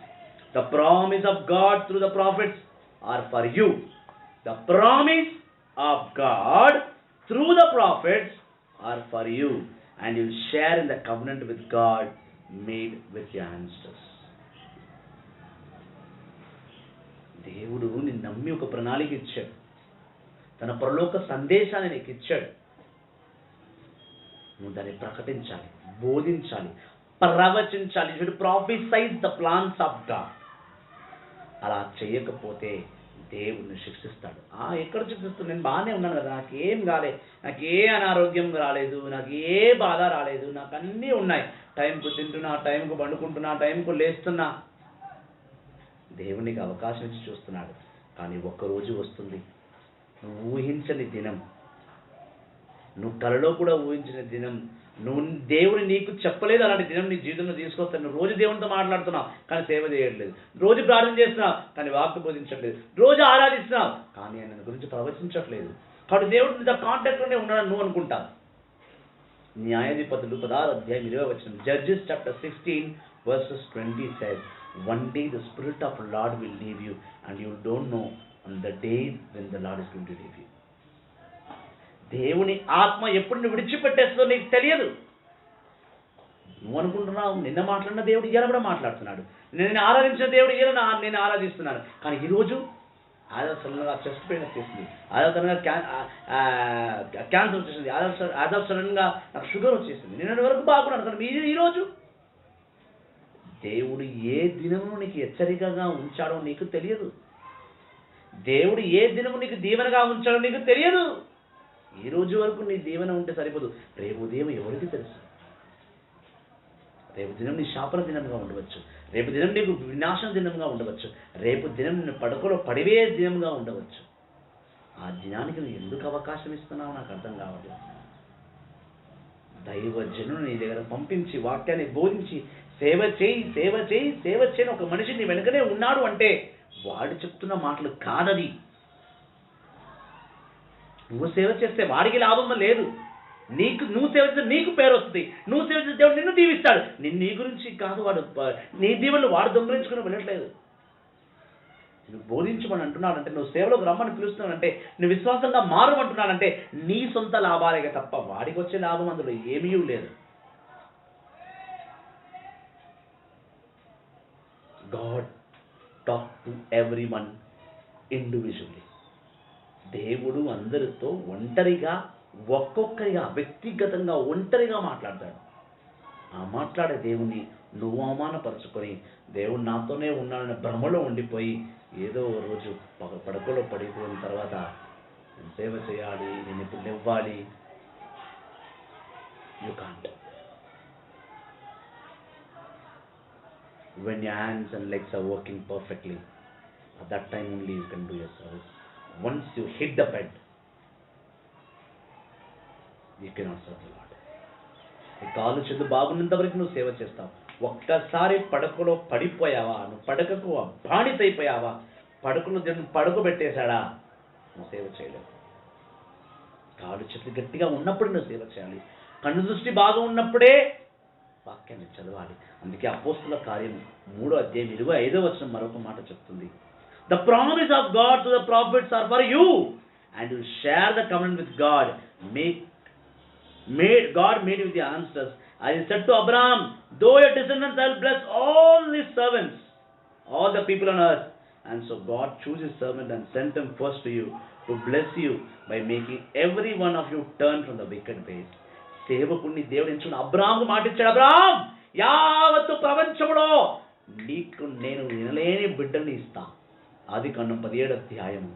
The promise of God through the prophets are for you. The promise of God through the prophets are for you, and you will share in the covenant with God made with your ancestors. దేవుడు నిన్ను నమ్మి ఒక ప్రణాళిక ఇచ్చాడు, తన పరలోక సందేశాన్ని నీకు ఇచ్చాడు. నువ్వు దాన్ని ప్రకటించాలి, బోధించాలి, ప్రవచించాలి. You should prophesize the plans of God. అలా చేయకపోతే దేవుడిని శిక్షిస్తాడు. ఎక్కడ శిక్షిస్తాడు? నేను బాగానే ఉన్నాను కదా, నాకేం కాలే, నాకు ఏ అనారోగ్యం రాలేదు, నాకు ఏ బాధ రాలేదు, నాకు అన్నీ ఉన్నాయి, టైంకు తింటున్నా, టైంకు పండుకుంటున్నా, టైంకు లేస్తున్నా. దేవునికి అవకాశం ఇచ్చి చూస్తున్నాడు. కానీ ఒక్కరోజు వస్తుంది, నువ్వు ఊహించని దినం, నువ్వు కలలో కూడా ఊహించిన దినం, నువ్వు దేవుడు నీకు చెప్పలేదు అలాంటి దినం నీ జీవితంలో తీసుకొస్తాను. నువ్వు రోజు దేవునితో మాట్లాడుతున్నావు కానీ సేవ చేయట్లేదు, రోజు ప్రార్థన చేస్తున్నావు కానీ వాక్కు బోధించట్లేదు, రోజు ఆరాధిస్తున్నావు కానీ ఆయన గురించి ప్రవచించట్లేదు. కాబట్టి దేవుడు నీతో కాంటాక్ట్లోనే ఉన్నాడని నువ్వు అనుకుంటావు. న్యాయాధిపతులు 16వ అధ్యాయం 20వ వచనం, Judges chapter 16 verses 20 says, one day the spirit of Lord will leave you and you don't know on the day when the Lord is going to leave you. దేవుని ఆత్మ ఎప్పుడు నువ్వు విడిచిపెట్టేస్తుందో నీకు తెలియదు. నువ్వు అనుకుంటున్నావు నిన్న మాట్లాడిన దేవుడు ఇవాళ కూడా మాట్లాడుతున్నాడు, నేను ఆరాధించిన దేవుడు ఇవాళ నేను ఆరాధిస్తున్నాను. కానీ ఈరోజు ఆదో సడన్గా చెస్ట్ పెయిన్ వచ్చేసింది, ఆదో సడన్గా క్యాన్సర్ వచ్చేసింది, ఆదో సడన్గా నాకు షుగర్ వచ్చేసింది, నిన్నటి వరకు బాగున్నాను. కానీ ఈరోజు దేవుడు ఏ దినము నీకు హెచ్చరికగా ఉంచాడో నీకు తెలియదు. దేవుడు ఏ దినము నీకు దీవెనగా ఉంచాడో నీకు తెలియదు. ఈ రోజు వరకు నీ దీవెన ఉంటే సరిపోదు, రేపు ఉదయం ఎవరికి తెలుసు? రేపు దినం నీ శాపన దినంగా ఉండవచ్చు, రేపు దినం నీకు వినాశన దినంగా ఉండవచ్చు, రేపు దినం నిన్ను పడకలో పడివే దినంగా ఉండవచ్చు. ఆ దినానికి నువ్వు ఎందుకు అవకాశం ఇస్తున్నావు నాకు అర్థం కావట్లేదు. దైవజనుడు నీ దగ్గర పంపించి వాక్యాన్ని బోధించి సేవ చేయని ఒక మనిషి నీ వెనుకనే ఉన్నాడు అంటే వాడు చెప్తున్న మాటలు కాదది. నువ్వు సేవ చేస్తే వాడికి లాభం లేదు, నువ్వు సేవ చేస్తే నీకు పేరు వస్తుంది, నువ్వు సేవ చేస్తే దేవుడు నిన్ను దీవిస్తాడు. నీ గురించి కాదు, వాడు నీ దీవెనలు వాడు దొంగలించుకుని వెళ్ళట్లేదు. నువ్వు బోధించమని అంటున్నాడంటే, నువ్వు సేవలోకి రమ్మని పిలుస్తున్నానంటే, నువ్వు విశ్వాసంగా మారమంటున్నానంటే నీ సొంత లాభాలే తప్ప వాడికి వచ్చే లాభం అందులో ఏమీ లేదు. God talk to everyone individually. దేవుడు అందరితో ఒంటరిగా ఒక్కొక్కరిగా వ్యక్తిగతంగా ఒంటరిగా మాట్లాడతాడు. ఆ మాట్లాడే దేవుణ్ణి నువ్వు అవమానపరుచుకొని దేవుడు నాతోనే ఉన్నాడని భ్రమలో ఉండిపోయి ఏదో రోజు పడకలో పడిపోయిన తర్వాత నేను సేవ చేయాలి, నేను ఇప్పుడు ఇవ్వాలి, you can't. When your hands and legs are working perfectly, at that time only you can do your service. Once you hit the bed, you cannot serve the Lord. నీ కాలు చేతులు బాగున్నంత వరకు నువ్వు సేవ చేస్తావు. ఒక్కసారి పడకలో పడిపోయావా, నువ్వు పడకకు బానిస అయిపోయావా, పడకను దేవుడు పడుకోబెట్టేశాడా, నువ్వు సేవ చేయలేవు. కాలు చేతులు గట్టిగా ఉన్నప్పుడు నువ్వు సేవ చేయాలి. కన్ను దృష్టి బాగా ఉన్నప్పుడే వాక్యాన్ని చదవాలి. అందుకే అపోస్తుల కార్యం 3:25 మరొక మాట చెప్తుంది, the promise of God to the prophets are for you and you share the covenant with God. God made with the ancestors, as he said to Abraham, though your descendants I will bless all his servants, all the people on earth. And so God chose his servant and sent him first to you to bless you by making every one of you turn from the wicked ways. సేవకుడిని దేవుడు ఎంచుకుని అబ్రాహాముకు మాట ఇచ్చాడు, అబ్రాహాం యావత్తు ప్రపంచంలో నీకు నేను వినలేని బిడ్డల్ని ఇస్తా. ఆదికాండం 17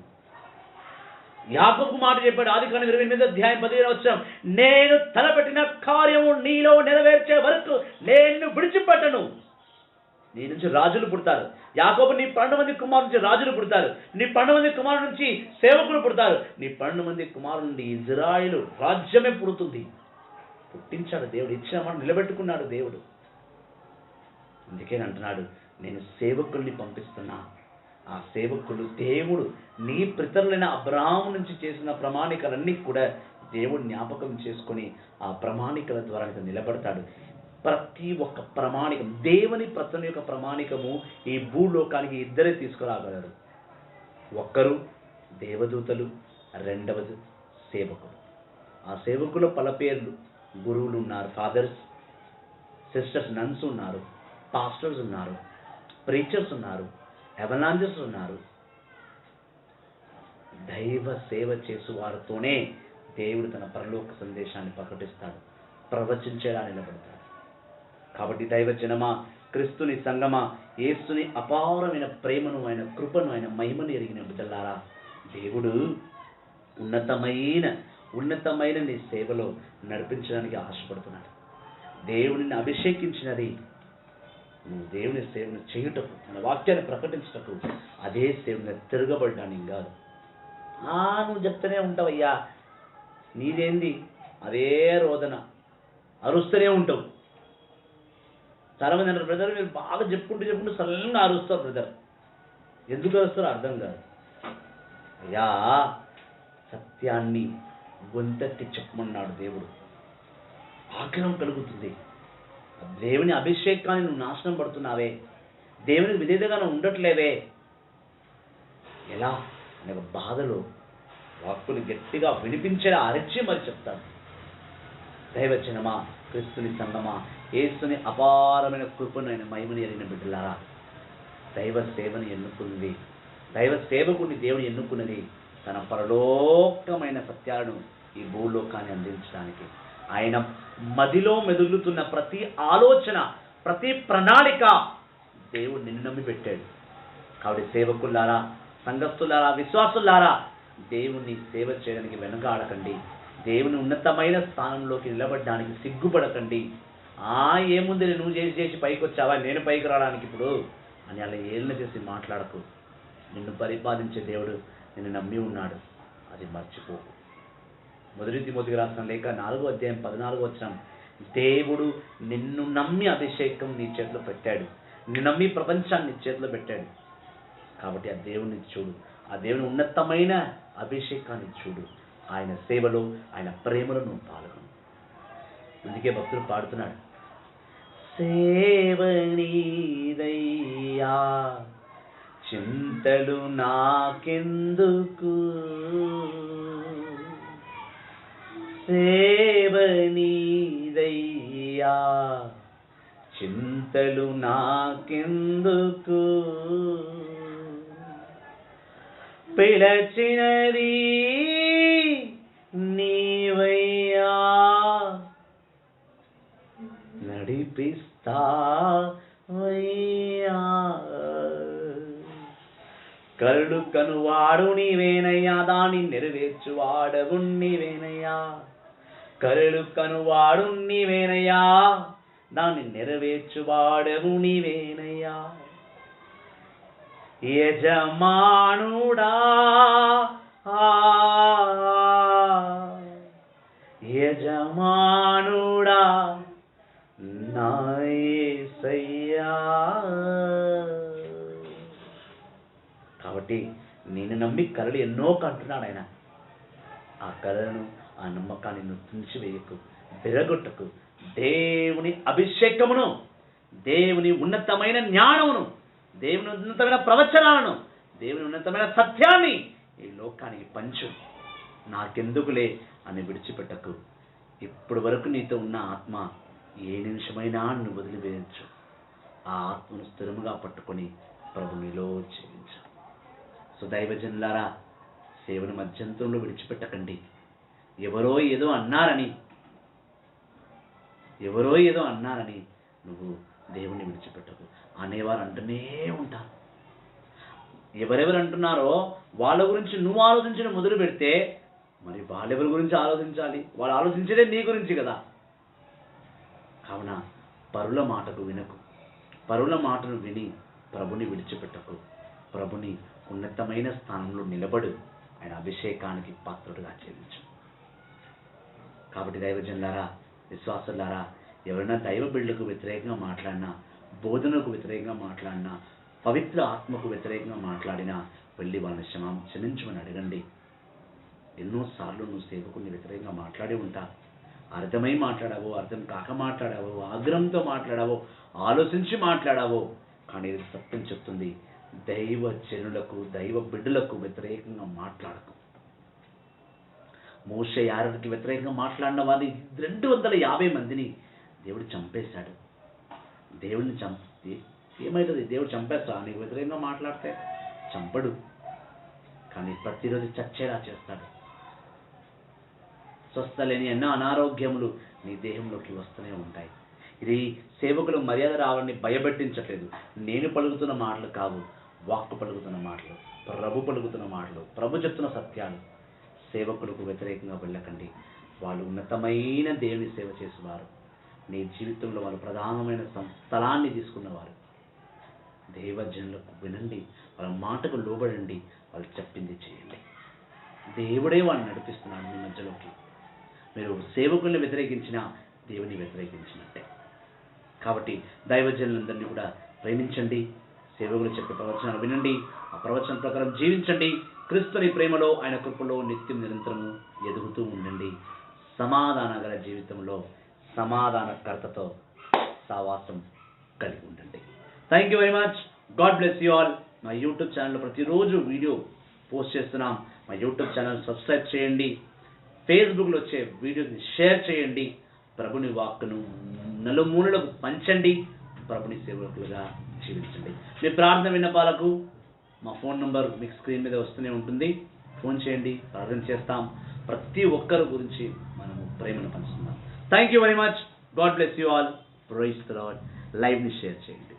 యాకోబుకు మాట చెప్పాడు, ఆదికాండం 28 నేను తలపెట్టిన కార్యము నీలో నెరవేర్చే వరకు నేను విడిచిపెట్టను. నీ నుంచి రాజులు పుడతారు. యాకోబు నీ 12 మంది కుమారుల నుంచి రాజులు పుడతారు, నీ 12 మంది కుమారుల నుంచి సేవకులు పుడతారు, నీ 12 మంది కుమారుల నుండి ఇజ్రాయేలు రాజ్యమే పుడుతుంది. పుట్టించాడు దేవుడు, ఇచ్చిన మాట నిలబెట్టుకున్నాడు దేవుడు. అందుకే అంటున్నాడు, నేను సేవకుల్ని పంపిస్తున్నా. ఆ సేవకులు దేవుడు నీ పితరులైన అబ్రాహాము నుంచి చేసిన ప్రమాణికలన్నీ కూడా దేవుడు జ్ఞాపకం చేసుకొని ఆ ప్రమాణికల ద్వారా నిలబడతాడు. ప్రతి ఒక్క ప్రమాణికం, దేవుని ప్రతి యొక్క ప్రమాణికము ఈ భూలోకానికి ఇద్దరే తీసుకురాగలరు. ఒక్కరు దేవదూతలు, రెండవది సేవకులు. ఆ సేవకులు పల పేర్లు, గురువులు ఉన్నారు, ఫాదర్స్, సిస్టర్స్, నన్స్ ఉన్నారు, పాస్టర్స్ ఉన్నారు, ప్రీచర్స్ ఉన్నారు, ఎవలాంజర్స్ ఉన్నారు. దైవ సేవ చేసు వారితోనే దేవుడు తన పరలోక సందేశాన్ని ప్రకటిస్తాడు, ప్రవచించేలా నిలబడతాడు. కాబట్టి దైవజనమా, క్రీస్తుని సంగమా, యేసుని అపారమైన ప్రేమను, ఆయన కృపను, ఆయన మహిమను ఎరిగిన బిడ్డలారా, దేవుడు ఉన్నతమైన నీ సేవలో నడిపించడానికి ఆశపడుతున్నాడు. దేవుడిని అభిషేకించినది నువ్వు దేవుని సేవను చేయుటకు, మన వాక్యాన్ని ప్రకటించుటకు. అదే సేవను తిరగబడ్డానికి కాదు. నువ్వు చెప్తూనే ఉంటావయ్యా, నీదేంది అదే రోదన, అరుస్తూనే ఉంటావు. చాలామంది అంటారు, బ్రదర్ మీరు బాగా చెప్పుకుంటూ సడన్గా అరుస్తారు బ్రదర్. ఎందుకు అరుస్తారో అర్థం కాదు. అయ్యా, సత్యాన్ని గొంతెత్తి చెప్పమన్నాడు దేవుడు. ఆగ్రహం కలుగుతుంది. దేవుని అభిషేకాన్ని నువ్వు నాశనం పడుతున్నావే, దేవునికి విధేయతగా నువ్వు ఉండట్లేవే, ఎలా అనే ఒక బాధలో వాక్కుని గట్టిగా వినిపించేలా అరిచి మరి చెప్తాడు. దైవజనమా, క్రీస్తుని సంగమా, యేసుని అపారమైన కృపను ఆయన మహిమని ఎరిగిన బిడ్డలారా, దైవ సేవని ఎన్నుకుంది, దైవ సేవకుని దేవుని ఎన్నుకున్నది తన పరలోకమైన సత్యాలను ఈ భూలోకాన్ని అందించడానికి. ఆయన మదిలో మెదులుతున్న ప్రతి ఆలోచన, ప్రతి ప్రణాళిక దేవుడు నిన్ను నమ్మి పెట్టాడు. కాబట్టి సేవకులారా, సంఘస్థులారా, విశ్వాసులారా, దేవుణ్ణి సేవ చేయడానికి వెనుకాడకండి. దేవుని ఉన్నతమైన స్థానంలోకి నిలబడడానికి సిగ్గుపడకండి. ఏముంది నువ్వు చేసి పైకి వచ్చావా, నేను పైకి రావడానికి ఇప్పుడు అని అలా ఏళ్ళ చేసి మాట్లాడకు. నిన్ను పరిపాలించే దేవుడు నిన్ను నమ్మి ఉన్నాడు, అది మర్చిపోకు. 1 తిమోతికి రాసిన లేఖ 4వ అధ్యాయం 14వ వచనం, దేవుడు నిన్ను నమ్మి అభిషేకం నీ చేతిలో పెట్టాడు, నిన్ను నమ్మి ప్రపంచాన్ని నీ చేతిలో పెట్టాడు. కాబట్టి ఆ దేవుని చూడు, ఆ దేవుని ఉన్నతమైన అభిషేకాన్ని చూడు, ఆయన సేవలో, ఆయన ప్రేమలో నువ్వు పాల్గొను. అందుకే భక్తుడు పాడుతున్నాడు, సేవనీదయ్యా చింతలు నాకెందుకు, సేవనీదయ్యా చింతలు నాకెందుకు, పిలచినది నీవయ్యా నడిపిస్తావయ్యా, కరుడు కనువాడు నీవేనయ్యా, దాన్ని నెరవేర్చువాడవు నీవేనయ్యా, కరుడు కనువాడు నీవేనయ్యా, దాన్ని నెరవేర్చువాడవు నీవేనయ్యా, యజమానుడా యజమానుడా నా యేసయ్యా. కాబట్టి నేను నమ్మి కలలు ఎన్నో కంటున్నాడు ఆయన. ఆ కలను, ఆ నమ్మకాన్ని నువ్వు తుంచివేయకు, బెరగొట్టకు. దేవుని అభిషేకమును, దేవుని ఉన్నతమైన జ్ఞానమును, దేవుని ఉన్నతమైన ప్రవచనాలను, దేవుని ఉన్నతమైన సత్యాన్ని ఈ లోకానికి పంచు. నాకెందుకులే అని విడిచిపెట్టకు. ఇప్పటి వరకు నీతో ఉన్న ఆత్మ ఏ నిమిషమైనా నువ్వు వదిలివేయచ్చు. ఆ ఆత్మను స్థిరముగా పట్టుకొని ప్రభు నీలో జీవించు. సో దైవజనులారా, సేవను మధ్యంతరంలో విడిచిపెట్టకండి. ఎవరో ఏదో అన్నారని నువ్వు దేవుణ్ణి విడిచిపెట్టకు. అనేవారు అంటూనే ఉంటారు. ఎవరెవరు అంటున్నారో వాళ్ళ గురించి నువ్వు ఆలోచించడం మొదలు పెడితే మరి వాళ్ళెవరి గురించి ఆలోచించాలి? వాళ్ళు ఆలోచించేదే నీ గురించి కదా. కావున పరుల మాటకు వినకు, పరుల మాటను విని ప్రభుని విడిచిపెట్టకు. ప్రభుని ఉన్నతమైన స్థానంలో నిలబడు, ఆయన అభిషేకానికి పాత్రుడుగా జీవించు. కాబట్టి దైవజనులారా, విశ్వాసులారా, ఎవరైనా దైవ బిడ్డలకు వ్యతిరేకంగా మాట్లాడినా, బోధనకు వ్యతిరేకంగా మాట్లాడినా, పవిత్ర ఆత్మకు వ్యతిరేకంగా మాట్లాడినా వెళ్ళి వాళ్ళని క్షమించమని అడగండి. ఎన్నోసార్లు నువ్వు సేవకుని వ్యతిరేకంగా మాట్లాడి ఉంటా. అర్థమై మాట్లాడావో, అర్థం కాక మాట్లాడావో, ఆగ్రహంతో మాట్లాడావో, ఆలోచించి మాట్లాడావో. కానీ ఇది సత్యం చెప్తుంది, దైవ జనులకు, దైవ బిడ్డలకు వ్యతిరేకంగా మాట్లాడకు. మోషే యారోనుకి వ్యతిరేకంగా మాట్లాడిన వారిని 250 మందిని దేవుడు చంపేశాడు. దేవుడిని ఏమవుతుంది? దేవుడు చంపేస్తా నీకు వ్యతిరేకంగా మాట్లాడితే? చంపడు, కానీ ప్రతిరోజు చచ్చేలా చేస్తాడు. స్వస్థలేని ఎన్నో అనారోగ్యములు నీ దేహంలోకి వస్తూనే ఉంటాయి. ఇది సేవకులు మర్యాద రావాలని భయపెట్టించట్లేదు. నేను పలుకుతున్న మాటలు కావు, వాక్కు పలుకుతున్న మాటలు, ప్రభు పలుకుతున్న మాటలు, ప్రభు చెప్తున్న సత్యాలు. సేవకులకు వ్యతిరేకంగా వెళ్ళకండి. వాళ్ళు ఉన్నతమైన దేవుని సేవ చేసేవారు. నీ జీవితంలో వాళ్ళు ప్రధానమైన స్థలాన్ని తీసుకున్నవారు. దైవజనులకు వినండి, వాళ్ళ మాటకు లోబడండి, వాళ్ళు చెప్పింది చేయండి. దేవుడే వాళ్ళని నడిపిస్తున్నాడు మీ మధ్యలోకి. మీరు సేవకుల్ని వ్యతిరేకించినా దేవుని వ్యతిరేకించినట్టే. కాబట్టి దైవజనులందరినీ కూడా ప్రేమించండి, సేవకులు చెప్పే ప్రవచనాలు వినండి, ఆ ప్రవచనం ప్రకారం జీవించండి. క్రీస్తుని ప్రేమలో, ఆయన కృపలో నిత్యం నిరంతరము ఎదుగుతూ ఉండండి. సమాధానగల జీవితంలో సమాధానకర్తతో సావాసం కలిగి ఉండండి. Thank you very much. God bless you all. మా యూట్యూబ్ ఛానల్లో ప్రతిరోజు వీడియో పోస్ట్ చేస్తున్నాం. మా యూట్యూబ్ ఛానల్ సబ్స్క్రైబ్ చేయండి. ఫేస్బుక్లో వచ్చే వీడియోని షేర్ చేయండి. ప్రభుని వాక్కును నలుమూలలకు పంచండి, ప్రభుని సేవకులుగా జీవించండి. మీ ప్రార్థన విన్నపాలకు మా ఫోన్ నంబర్ మీకు స్క్రీన్ మీద వస్తూనే ఉంటుంది. ఫోన్ చేయండి, ప్రార్థన చేస్తాం. ప్రతి ఒక్కరి గురించి మనము ప్రేమను పంచుతున్నాం. Thank you very much. God bless you all. Praise the Lord. లైవ్ని షేర్ చేయండి.